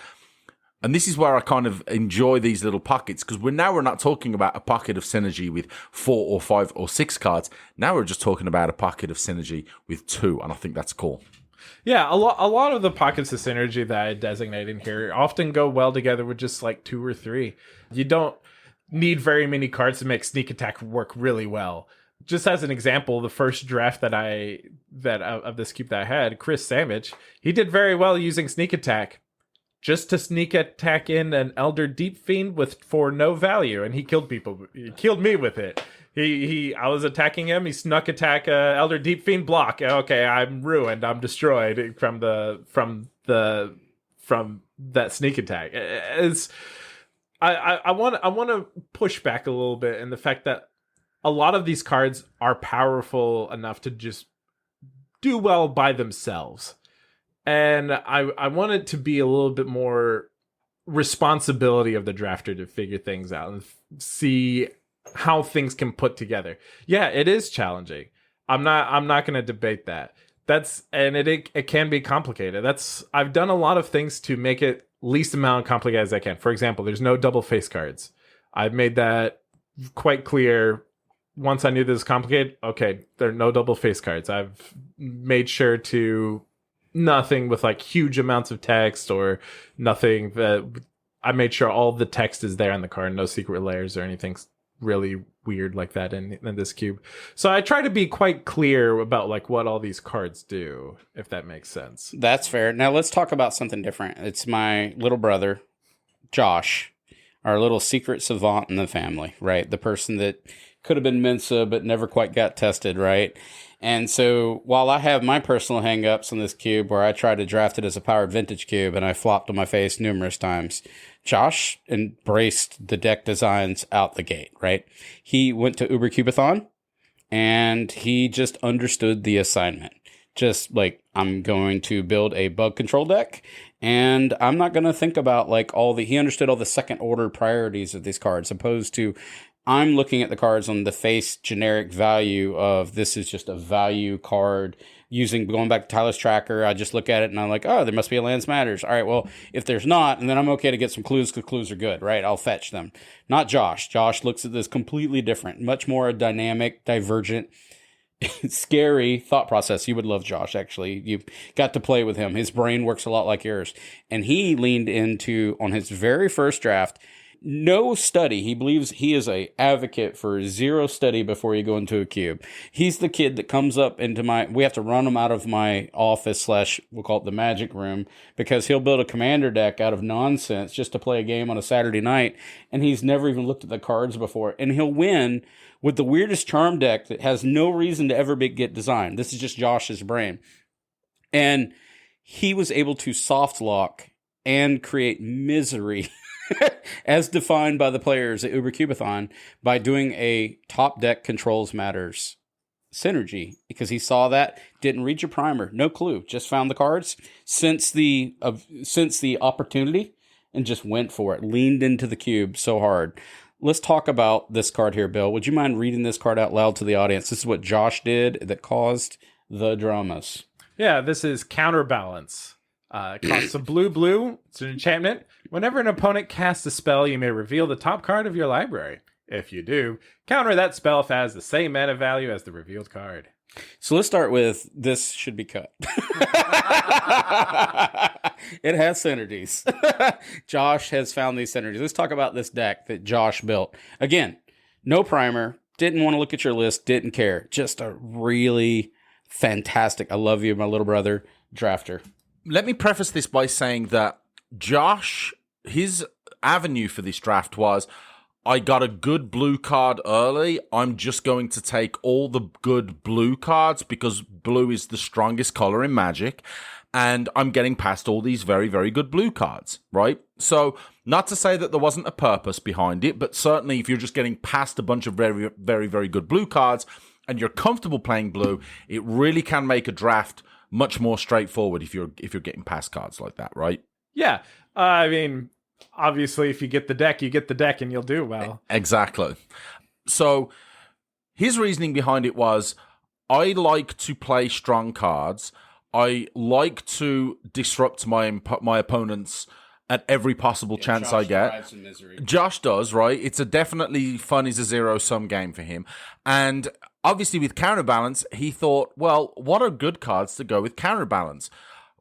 And this is where I kind of enjoy these little pockets, because we're not talking about a pocket of synergy with 4 or 5 or 6 cards. Now we're just talking about a pocket of synergy with 2, and I think that's cool. Yeah, a lot of the pockets of synergy that I designate in here often go well together with just like 2 or 3. You don't need very many cards to make sneak attack work really well. Just as an example, the first draft that of this cube that I had, Chris Samich, he did very well using sneak attack. Just to sneak attack in an Elder Deep Fiend for no value, and he killed people. He killed me with it. I was attacking him. He snuck attack Elder Deep Fiend block. Okay, I'm ruined. I'm destroyed from that sneak attack. I want to push back a little bit in the fact that a lot of these cards are powerful enough to just do well by themselves. And I want it to be a little bit more responsibility of the drafter to figure things out and see how things can put together. Yeah, it is challenging. I'm not going to debate that. It can be complicated. I've done a lot of things to make it least amount complicated as I can. For example, there's no double face cards. I've made that quite clear. Once I knew this was complicated, okay, there are no double face cards. I've made sure to nothing with like huge amounts of text or nothing that I made sure all the text is there on the card, no secret layers or anything really weird like that in this cube. So I try to be quite clear about like what all these cards do, if that makes sense. That's fair. Now let's talk about something different. It's my little brother, Josh, our little secret savant in the family, right? The person that could have been Mensa but never quite got tested, right? And so while I have my personal hangups on this cube where I tried to draft it as a powered vintage cube and I flopped on my face numerous times, Josh embraced the deck designs out the gate, right? He went to UberCubeathon and he just understood the assignment. Just like, I'm going to build a bug control deck and I'm not going to think about like he understood all the second order priorities of these cards, opposed to I'm looking at the cards on the face generic value of this is just a value card. Going back to Tyler's tracker, I just look at it and I'm like, oh, there must be a Lands Matters. All right, well, if there's not, and then I'm okay to get some clues because clues are good, right? I'll fetch them. Not Josh. Josh looks at this completely different, much more a dynamic, divergent, scary thought process. You would love Josh, actually. You got to play with him. His brain works a lot like yours. And he leaned into, on his very first draft, no study. He believes he is a advocate for 0 study before you go into a cube. He's the kid that comes up into we have to run him out of my office / we'll call it the magic room, because he'll build a commander deck out of nonsense just to play a game on a Saturday night. And he's never even looked at the cards before. And he'll win with the weirdest charm deck that has no reason to ever get designed. This is just Josh's brain. And he was able to soft lock and create misery as defined by the players at UberCubeathon by doing a top deck controls matters synergy, because he saw that, didn't read your primer, no clue, just found the cards, since the opportunity, and just went for it, leaned into the cube so hard. Let's talk about this card here, Bill. Would you mind reading this card out loud to the audience? This is what Josh did that caused the dramas. Yeah, this is Counterbalance. It costs a blue. It's an enchantment. Whenever an opponent casts a spell, you may reveal the top card of your library. If you do, counter that spell if it has the same mana value as the revealed card. So let's start with, this should be cut. It has synergies. Josh has found these synergies. Let's talk about this deck that Josh built. Again, no primer, didn't want to look at your list, didn't care. Just a really fantastic, I love you, my little brother, drafter. Let me preface this by saying that Josh, his avenue for this draft was, I got a good blue card early. I'm just going to take all the good blue cards because blue is the strongest color in Magic. And I'm getting past all these very, very good blue cards, right? So not to say that there wasn't a purpose behind it, but certainly if you're just getting past a bunch of very, very, very good blue cards and you're comfortable playing blue, it really can make a draft much more straightforward if you're getting past cards like that, right? Yeah. I mean, obviously, if you get the deck, and you'll do well. Exactly. So his reasoning behind it was, I like to play strong cards. I like to disrupt my opponent's at every possible chance I get. Josh does, right? It's a definitely fun is a zero-sum game for him. And obviously with Counterbalance, he thought, well, what are good cards to go with Counterbalance?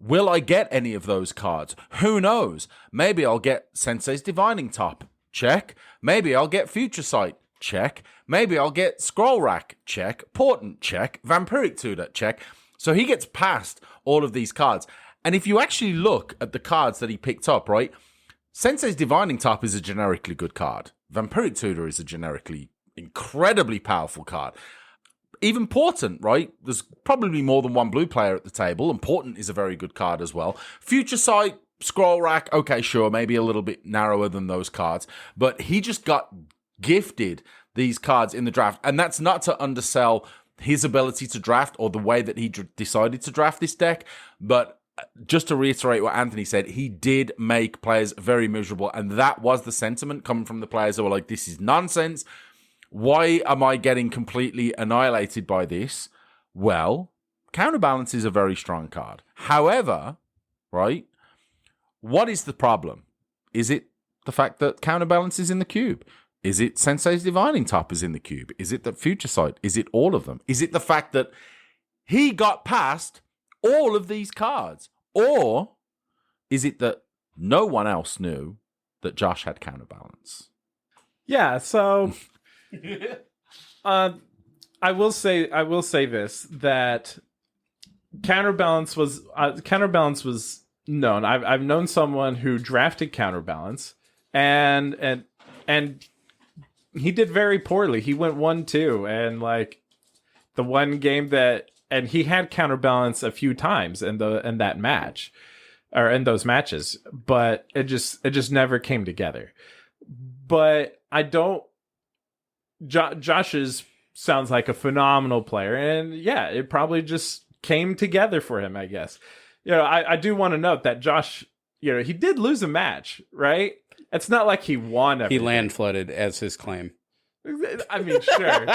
Will I get any of those cards? Who knows? Maybe I'll get Sensei's Divining Top. Check. Maybe I'll get Future Sight. Check. Maybe I'll get Scroll Rack. Check. Portent. Check. Vampiric Tutor. Check. So he gets past all of these cards. And if you actually look at the cards that he picked up, right, Sensei's Divining Top is a generically good card. Vampiric Tutor is a generically incredibly powerful card. Even Portent, right? There's probably more than one blue player at the table, and Portent is a very good card as well. Future Sight, Scroll Rack, okay, sure, maybe a little bit narrower than those cards, but he just got gifted these cards in the draft, and that's not to undersell his ability to draft or the way that he decided to draft this deck, but just to reiterate what Anthony said, he did make players very miserable, and that was the sentiment coming from the players who were like, this is nonsense. Why am I getting completely annihilated by this? Well, Counterbalance is a very strong card. However, right, what is the problem? Is it the fact that Counterbalance is in the cube? Is it Sensei's Divining Top is in the cube? Is it that Future Sight? Is it all of them? Is it the fact that he got past all of these cards? Or is it that no one else knew that Josh had Counterbalance? Yeah, so I will say this, that Counterbalance was known. I've known someone who drafted Counterbalance and he did very poorly. He went 1-2, and like the one game that, and he had Counterbalance a few times in that match, or in those matches, but it just never came together. But I don't. Josh's sounds like a phenomenal player, and yeah, it probably just came together for him, I guess. You know, I do want to note that Josh, you know, he did lose a match, right? It's not like he won everything. He land flooded as his claim. I mean, sure.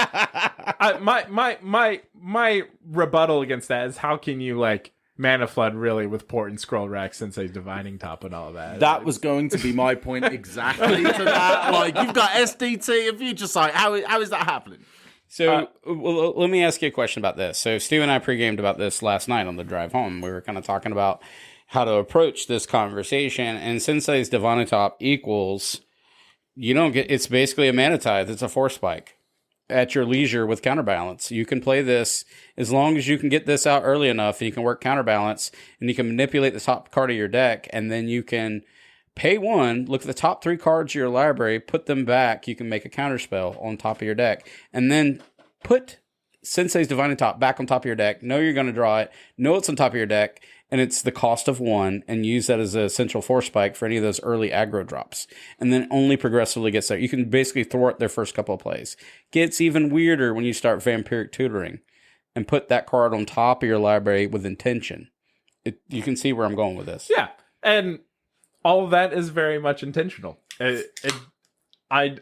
My rebuttal against that is, how can you like mana flood really with Portent, Scroll Rack, Sensei's Divining Top, and all of that? That was going to be my point exactly to that. Like, you've got SDT and Future Sight. How is that happening? So well, let me ask you a question about this. So Stu and I pre-gamed about this last night on the drive home. We were kind of talking about how to approach this conversation, and Sensei's Divining Top equals, you don't get, it's basically a mana tithe. It's a force spike at your leisure with Counterbalance. You can play this as long as you can get this out early enough, and you can work Counterbalance, and you can manipulate the top card of your deck, and then you can pay one, look at the top 3 cards of your library, put them back. You can make a counterspell on top of your deck, and then put Sensei's Divining Top back on top of your deck. Know you're going to draw it. Know it's on top of your deck, and it's the cost of 1, and use that as a central force spike for any of those early aggro drops. And then only progressively gets there. You can basically thwart their first couple of plays. Gets even weirder when you start Vampiric Tutoring and put that card on top of your library with intention. You can see where I'm going with this. Yeah, and all of that is very much intentional. I'm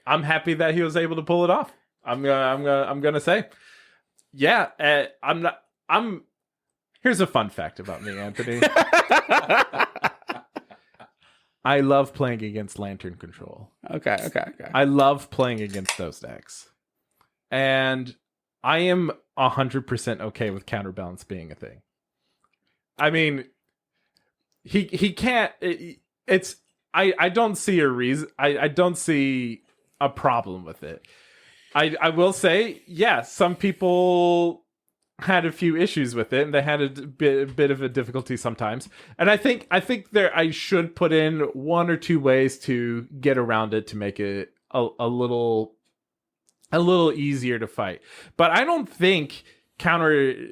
happy that he was able to pull it off. I'm gonna say, yeah. Here's a fun fact about me, Anthony. I love playing against Lantern Control. Okay. I love playing against those decks, and I am 100% okay with Counterbalance being a thing. I mean, he can't. It's I don't see a reason. I don't see a problem with it. I will say, yeah, some people had a few issues with it, and they had a bit of a difficulty sometimes. And I think I should put in 1 or 2 ways to get around it to make it a little easier to fight. But I don't think countertop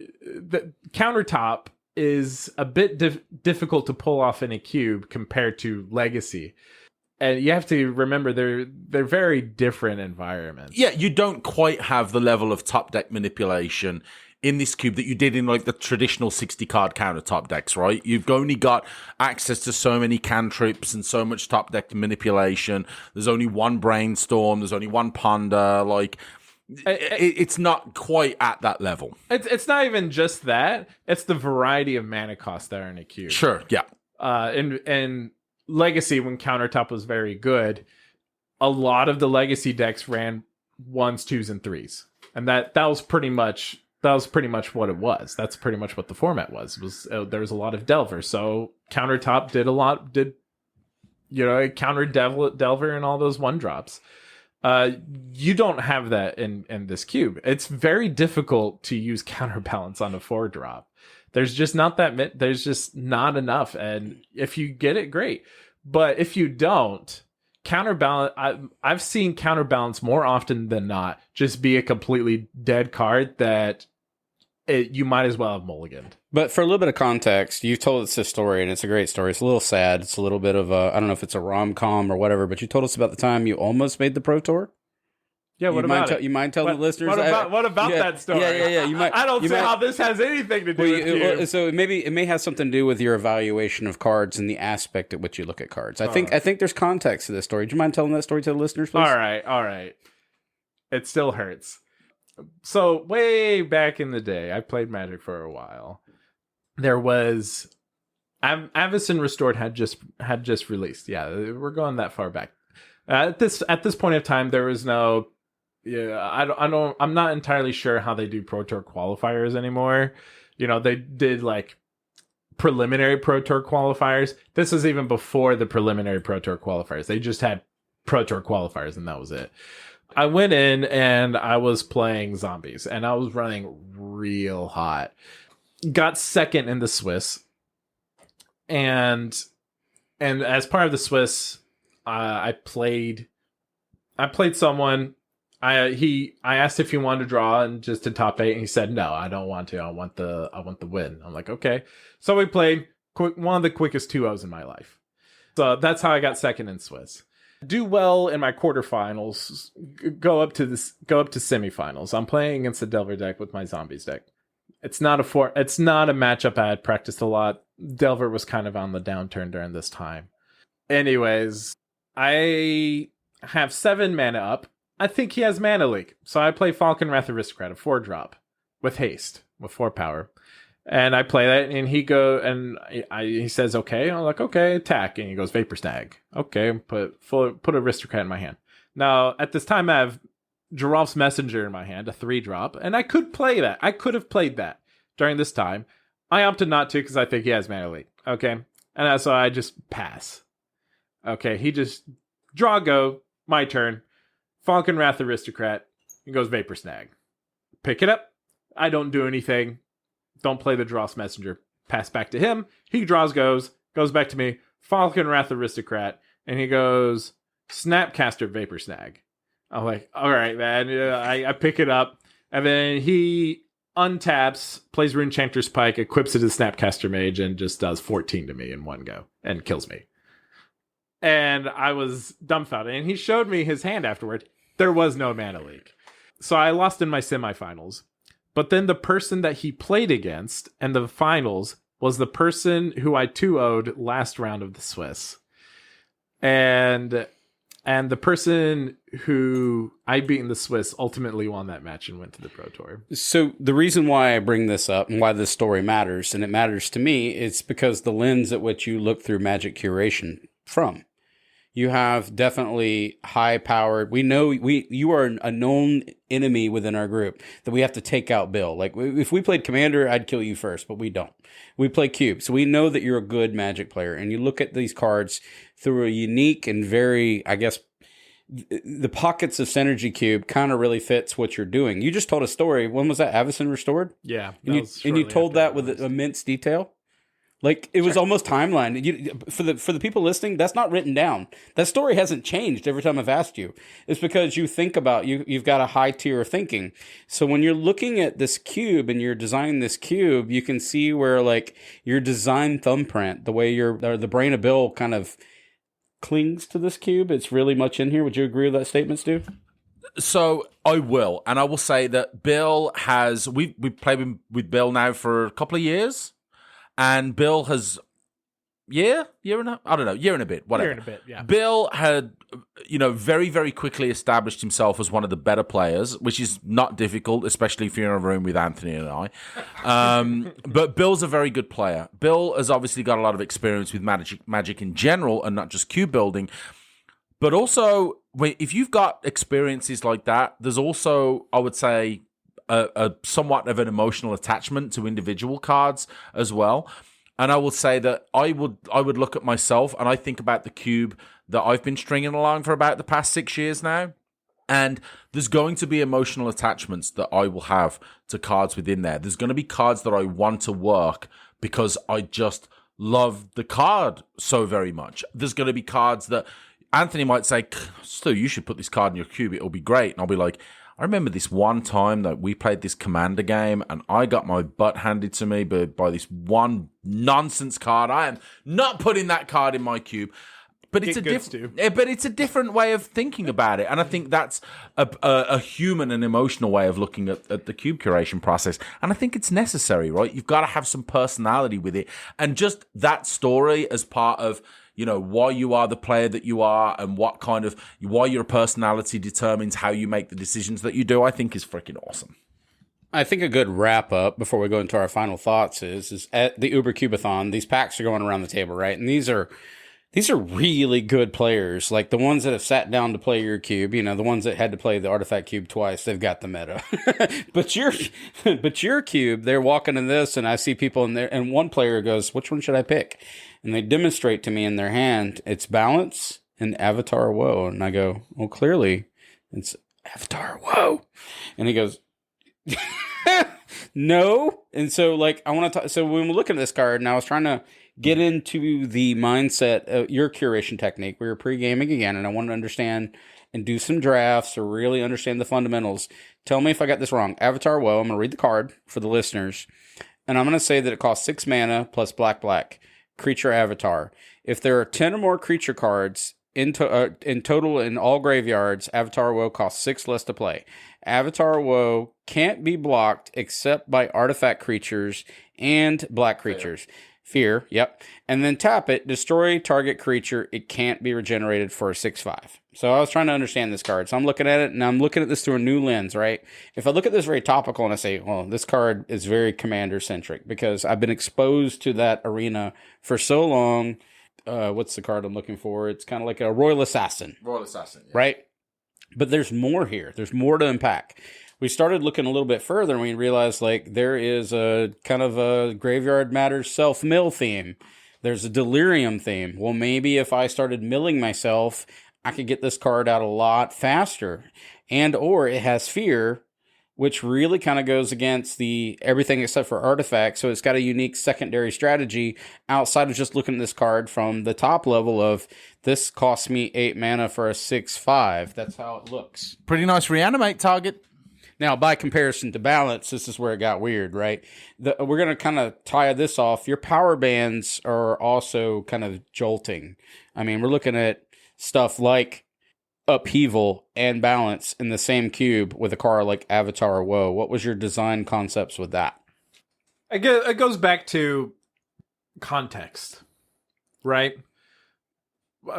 is a bit difficult to pull off in a cube compared to Legacy. And you have to remember they're very different environments. Yeah, you don't quite have the level of top deck manipulation in this cube that you did in like the traditional 60-card countertop decks, right? You've only got access to so many cantrips and so much top deck manipulation. There's only one brainstorm. There's only one ponder. Like, it's not quite at that level. It's not even just that. It's the variety of mana costs that are in a cube. Sure, yeah. And Legacy, when Countertop was very good, a lot of the Legacy decks ran 1s, 2s, and 3s, and that was pretty much what it was. That's pretty much what the format was. There was a lot of Delver, so Countertop did it countered Delver and all those 1-drops. You don't have that in this cube. It's very difficult to use Counterbalance on a 4-drop. There's just not enough. And if you get it, great. But if you don't, Counterbalance, I've seen Counterbalance more often than not just be a completely dead card that you might as well have mulliganed. But for a little bit of context, you told us this story, and it's a great story. It's a little sad. It's a little bit of I don't know if it's a rom-com or whatever, but you told us about the time you almost made the Pro Tour. Yeah, what about it? You mind telling the listeners? What about that story? Yeah. You might. I don't see how this has anything to do with you. So it may have something to do with your evaluation of cards and the aspect at which you look at cards. I think there's context to this story. Do you mind telling that story to the listeners, please? All right. It still hurts. So way back in the day, I played Magic for a while. There was Avacyn Restored had just released. Yeah, we're going that far back. At this point of time, there was no. Yeah, I'm not entirely sure how they do Pro Tour qualifiers anymore. They did like preliminary Pro Tour qualifiers. This was even before the preliminary Pro Tour qualifiers. They just had Pro Tour qualifiers, and that was it. I went in and I was playing zombies, and I was running real hot. Got second in the Swiss, and as part of the Swiss, I played someone. I asked if he wanted to draw and just to top 8, and he said no, I don't want to. I want the win. I'm like, okay. So we played one of the quickest 2-0s in my life. So that's how I got second in Swiss. Do well in my quarterfinals. Go up to semifinals. I'm playing against the Delver deck with my zombies deck. It's not a matchup I had practiced a lot. Delver was kind of on the downturn during this time. Anyways, I have 7 mana up. I think he has Mana Leak. So I play Falcon Wrath Aristocrat, a 4-drop with haste, with 4 power. And I play that, and he says, okay. I'm like, okay, attack. And he goes, Vapor Snag. Okay, put Aristocrat in my hand. Now, at this time, I have Giraffe's Messenger in my hand, a 3-drop, and I could play that. I could have played that during this time. I opted not to because I think he has Mana Leak. Okay, and so I just pass. Okay, he just go, my turn. Falcon Wrath Aristocrat. He goes Vapor Snag. Pick it up. I don't do anything. Don't play the Giraffe's Messenger. Pass back to him. He goes back to me. Falcon Wrath Aristocrat. And he goes Snapcaster Vapor Snag. I'm like, all right, man. I pick it up. And then he untaps, plays Runechanter's Pike, equips it as Snapcaster Mage, and just does 14 to me in one go. And kills me. And I was dumbfounded. And he showed me his hand afterward. There was no Mana Leak. So I lost in my semifinals. But then the person that he played against in the finals was the person who I 2-0'd last round of the Swiss. And the person who I beat in the Swiss ultimately won that match and went to the Pro Tour. So the reason why I bring this up and why this story matters, and it matters to me, it's because the lens at which you look through Magic curation from. You have definitely high-powered. We know you are a known enemy within our group that we have to take out Bill. Like, if we played Commander, I'd kill you first, but we don't. We play Cube, so we know that you're a good Magic player. And you look at these cards through a unique and very, I guess, the pockets of Synergy Cube kind of really fits what you're doing. You just told a story. When was that? Avacyn Restored? Yeah. And you told that with immense detail? Like, it was almost timeline. For the people listening, that's not written down. That story hasn't changed every time I've asked you. It's because you think about, you've got a high tier of thinking. So when you're looking at this cube and you're designing this cube, you can see where, like, your design thumbprint, the way the brain of Bill kind of clings to this cube, it's really much in here. Would you agree with that statement, Stu? So I will. And I will say that Bill we've played with Bill now for a couple of years. And Bill has year and a, I don't know, year and a bit, whatever. Year and a bit, yeah. Bill had, very, very quickly established himself as one of the better players, which is not difficult, especially if you're in a room with Anthony and I. But Bill's a very good player. Bill has obviously got a lot of experience with Magic in general, and not just cube building. But also, if you've got experiences like that, there's also, I would say, a somewhat of an emotional attachment to individual cards as well. And I will say that I would look at myself and I think about the cube that I've been stringing along for about the past 6 years now. And there's going to be emotional attachments that I will have to cards within there. There's going to be cards that I want to work because I just love the card so very much. There's going to be cards that Anthony might say, Stu, you should put this card in your cube. It'll be great. And I'll be like, I remember this one time that we played this Commander game and I got my butt handed to me by this one nonsense card. I am not putting that card in my cube. But it's a different way of thinking about it. And I think that's a human and emotional way of looking at the cube curation process. And I think it's necessary, right? You've got to have some personality with it. And just that story as part of, why you are the player that you are and why your personality determines how you make the decisions that you do, I think is freaking awesome. I think a good wrap up before we go into our final thoughts is at the UberCubeathon, these packs are going around the table, right? And these are really good players, like the ones that have sat down to play your cube, the ones that had to play the artifact cube twice, they've got the meta. but your cube, they're walking in this and I see people in there and one player goes, which one should I pick? And they demonstrate to me in their hand, it's Balance and Avatar Woe. And I go, well, clearly it's Avatar Woe. And he goes, no. And so I want to talk. So when we look at this card and I was trying to get into the mindset of your curation technique, we were pre-gaming again, and I wanted to understand and do some drafts or really understand the fundamentals. Tell me if I got this wrong. Avatar Woe, I'm going to read the card for the listeners, and I'm going to say that it costs 6 mana plus black. Creature avatar. If there are 10 or more creature cards in total in all graveyards, Avatar Woe costs 6 less to play. Avatar Woe can't be blocked except by artifact creatures and black creatures. Fear, yep. And then tap it, destroy target creature. It can't be regenerated for a 6/5. So I was trying to understand this card. So I'm looking at it, and I'm looking at this through a new lens, right? If I look at this very topical and I say, well, this card is very commander-centric because I've been exposed to that arena for so long. What's the card I'm looking for? It's kind of like a Royal Assassin. Royal Assassin, yeah. Right? But there's more here. There's more to unpack. We started looking a little bit further and we realized there is a kind of a Graveyard Matters self-mill theme. There's a Delirium theme. Well, maybe if I started milling myself, I could get this card out a lot faster. Or it has Fear, which really kind of goes against the everything except for artifacts. So it's got a unique secondary strategy outside of just looking at this card from the top level of this costs me 8 mana for a 6/5. That's how it looks. Pretty nice reanimate target. Now, by comparison to Balance, this is where it got weird, right? We're going to kind of tie this off. Your power bands are also kind of jolting. I mean, we're looking at stuff like Upheaval and Balance in the same cube with a card like Avatar Woe. What was your design concepts with that? It goes back to context, right?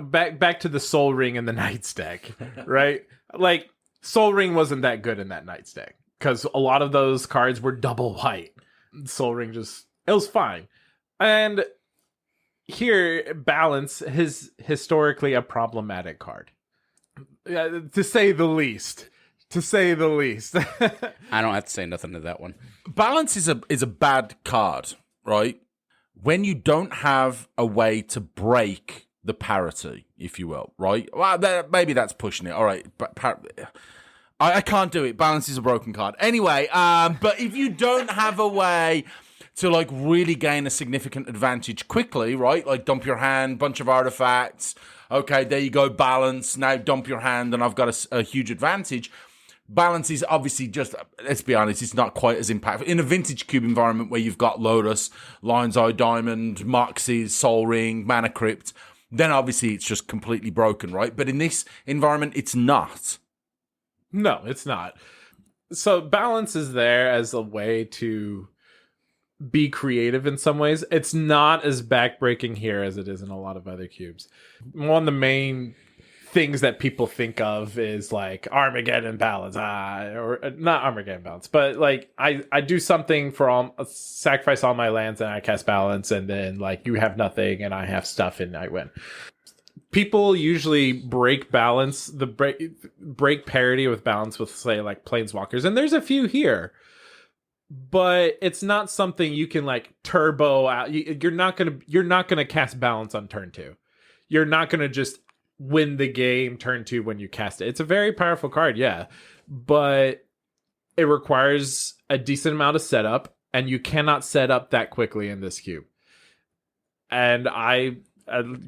Back to the Soul Ring and the Knight's deck, right? Soul Ring wasn't that good in that Knight's deck because a lot of those cards were double white. Soul Ring it was fine. And here, Balance is historically a problematic card. To say the least. I don't have to say nothing to that one. Balance is a bad card, right? When you don't have a way to break the parity, if you will, right? Well, maybe that's pushing it. All right, but I can't do it. Balance is a broken card. Anyway, but if you don't have a way to really gain a significant advantage quickly, right? Dump your hand, bunch of artifacts. Okay, there you go, Balance. Now dump your hand, and I've got a huge advantage. Balance is obviously just, let's be honest, it's not quite as impactful. In a vintage cube environment where you've got Lotus, Lion's Eye Diamond, Moxie's, Soul Ring, Mana Crypt, then obviously it's just completely broken, right? But in this environment, it's not. No, it's not. So Balance is there as a way to be creative in some ways. It's not as backbreaking here as it is in a lot of other cubes. One of the main things that people think of is like Armageddon balance, or not Armageddon balance, but like I do something for sacrifice all my lands and I cast balance, and then like you have nothing and I have stuff and I win. People usually break balance, break parity with balance with, say, like planeswalkers, and there's a few here, but it's not something you can like turbo out. You're not gonna cast balance on turn 2. You're not gonna just win the game turn 2 when you cast it. It's a very powerful card, yeah, but it requires a decent amount of setup, and you cannot set up that quickly in this cube. And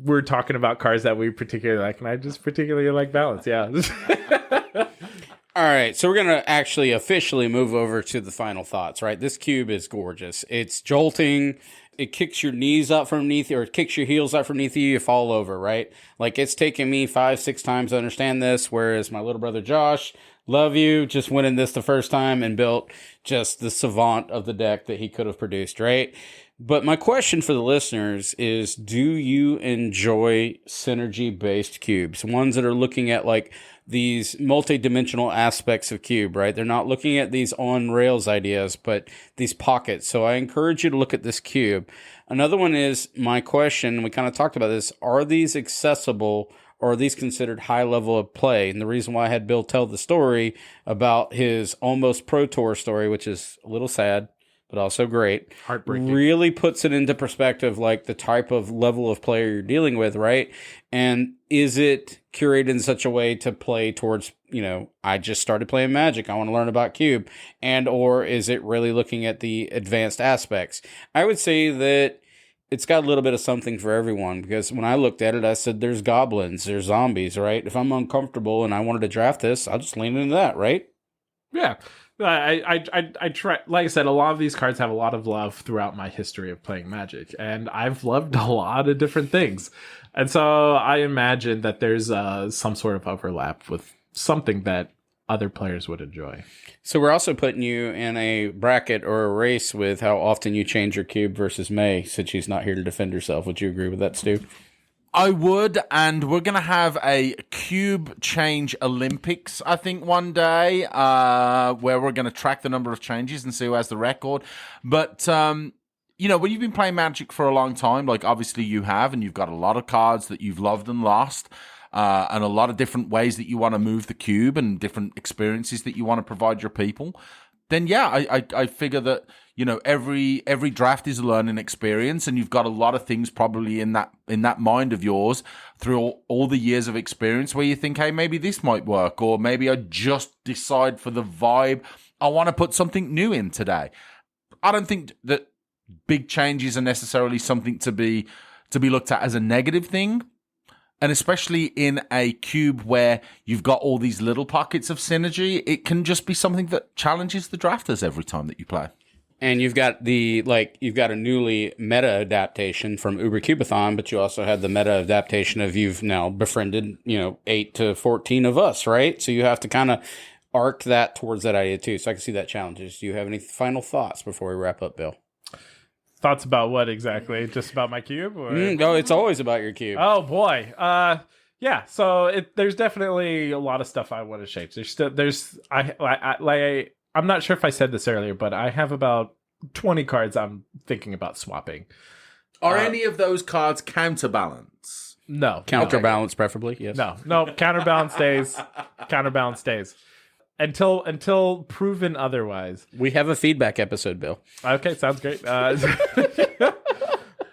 we're talking about cards that we particularly like, and I just particularly like balance, yeah. All right, so we're going to actually officially move over to the final thoughts, right? This cube is gorgeous. It's jolting. It kicks your knees up from underneath you, or it kicks your heels up from underneath you, you fall over, right? Like, it's taken me 5-6 times to understand this, whereas my little brother Josh, love you, just winning this the first time and built just the savant of the deck that he could have produced, right? But my question for the listeners is, do you enjoy synergy-based cubes? Ones that are looking at, like, these multi-dimensional aspects of cube, right? They're not looking at these on-rails ideas, but these pockets. So I encourage you to look at this cube. Another one is my question, we kind of talked about this, are these accessible, or are these considered high level of play? And the reason why I had Bill tell the story about his almost Pro Tour story, which is a little sad, but also great, heartbreaking, really puts it into perspective, like the type of level of player you're dealing with, right? And is it curated in such a way to play towards, I just started playing Magic, I want to learn about Cube, and or is it really looking at the advanced aspects? I would say that it's got a little bit of something for everyone, because when I looked at it, I said, there's goblins, there's zombies, right? If I'm uncomfortable and I wanted to draft this, I'll just lean into that, right? Yeah. I try, like I said, a lot of these cards have a lot of love throughout my history of playing Magic, and I've loved a lot of different things. And so I imagine that there's some sort of overlap with something that other players would enjoy. So we're also putting you in a bracket or a race with how often you change your cube versus May, since she's not here to defend herself. Would you agree with that, Stu? I would, and we're going to have a cube change Olympics, I think, one day, where we're going to track the number of changes and see who has the record. But, when you've been playing Magic for a long time, like obviously you have, and you've got a lot of cards that you've loved and lost, and a lot of different ways that you want to move the cube and different experiences that you want to provide your people, then yeah, I figure that, every draft is a learning experience, and you've got a lot of things probably in that mind of yours through all the years of experience where you think, hey, maybe this might work, or maybe I just decide for the vibe I want to put something new in today. I don't think that big changes are necessarily something to be looked at as a negative thing. And especially in a cube where you've got all these little pockets of synergy, it can just be something that challenges the drafters every time that you play. And you've got a newly meta adaptation from UberCubeathon, but you also had the meta adaptation of you've now befriended, 8 to 14 of us, right? So you have to kind of arc that towards that idea too. So I can see that challenges. Do you have any final thoughts before we wrap up, Bill? Thoughts about what exactly? Just about my cube? Or? No, it's always about your cube. Oh boy. Yeah. So there's definitely a lot of stuff I want to shape. I'm not sure if I said this earlier, but I have about 20 cards I'm thinking about swapping. Are any of those cards counterbalance? No. Counterbalance, preferably. Yes. No. Counterbalance stays. Counterbalance stays. Until proven otherwise. We have a feedback episode, Bill. Okay, sounds great.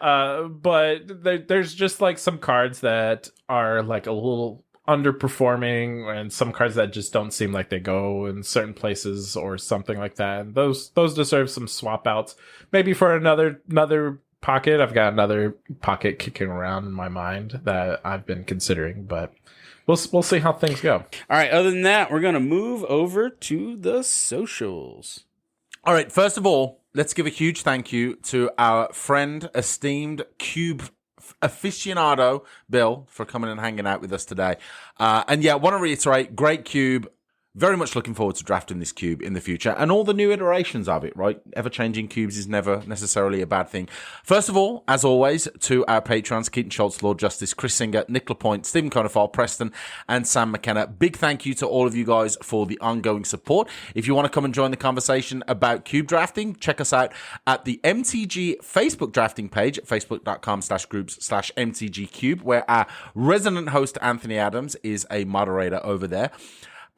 But there's just like some cards that are like a little underperforming, and some cards that just don't seem like they go in certain places or something like that. And those deserve some swap outs. Maybe for another pocket. I've got another pocket kicking around in my mind that I've been considering, but we'll see how things go. All right. Other than that, we're going to move over to the socials. All right. First of all, let's give a huge thank you to our friend, esteemed Cube aficionado, Bill, for coming and hanging out with us today. And yeah, I want to reiterate, great Cube, very much looking forward to drafting this cube in the future and all the new iterations of it, right? Ever-changing cubes is never necessarily a bad thing. First of all, as always, to our patrons, Keaton Schultz, Lord Justice, Chris Singer, Nick LaPointe, Stephen Conifal, Preston, and Sam McKenna. Big thank you to all of you guys for the ongoing support. If you want to come and join the conversation about cube drafting, check us out at the MTG Facebook drafting page at facebook.com/groups/MTGcube, where our resident host, Anthony Adams, is a moderator over there.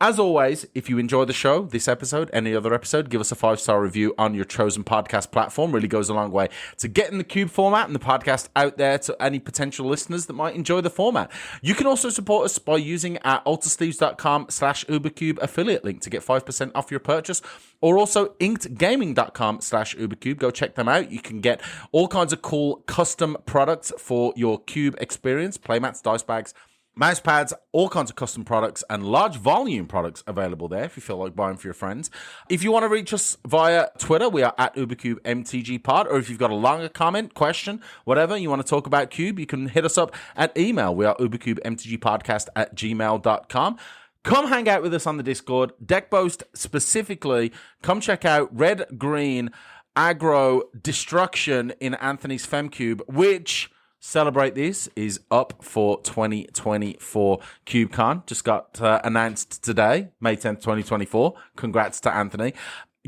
As always, if you enjoy the show, this episode, any other episode, give us a 5-star review on your chosen podcast platform. Really goes a long way to getting the cube format and the podcast out there to any potential listeners that might enjoy the format. You can also support us by using our altasleeves.com/UberCube affiliate link to get 5% off your purchase, or also inkedgaming.com/UberCube. Go check them out. You can get all kinds of cool custom products for your cube experience, playmats, dice bags, mouse pads, all kinds of custom products and large volume products available there if you feel like buying for your friends. If you want to reach us via Twitter, we are at UberCubeMTGPod, or if you've got a longer comment, question, whatever, you want to talk about Cube, you can hit us up at email. We are UberCubeMTGPodcast@gmail.com. Come hang out with us on the Discord. Deckboast specifically, come check out Red Green Aggro Destruction in Anthony's FemCube, which... Celebrate This is up for 2024 CubeCon. Just got announced today, May 10th, 2024. Congrats to Anthony.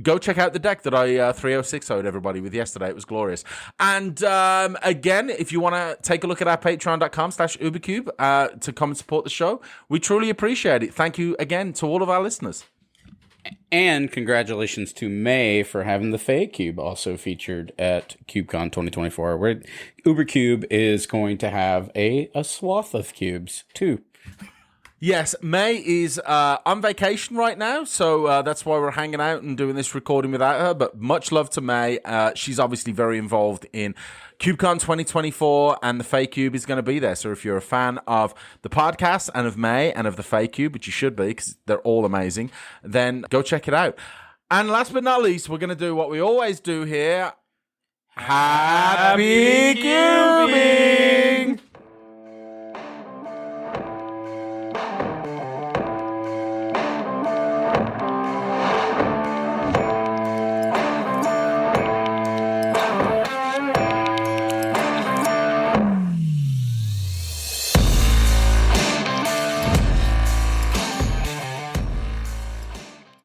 Go check out the deck that I 306'd everybody with yesterday. It was glorious. And again, if you want to take a look at our patreon.com/UberCube to come and support the show, we truly appreciate it. Thank you again to all of our listeners. And congratulations to May for having the Fae Cube also featured at CubeCon 2024, where UberCube is going to have a swath of cubes, too. Yes, May is on vacation right now, so that's why we're hanging out and doing this recording without her, but much love to May. She's obviously very involved in CubeCon 2024, and the Fae Cube is going to be there. So if you're a fan of the podcast and of May and of the Fae Cube, which you should be because they're all amazing, then go check it out. And last but not least, we're going to do what we always do here. Happy cubing!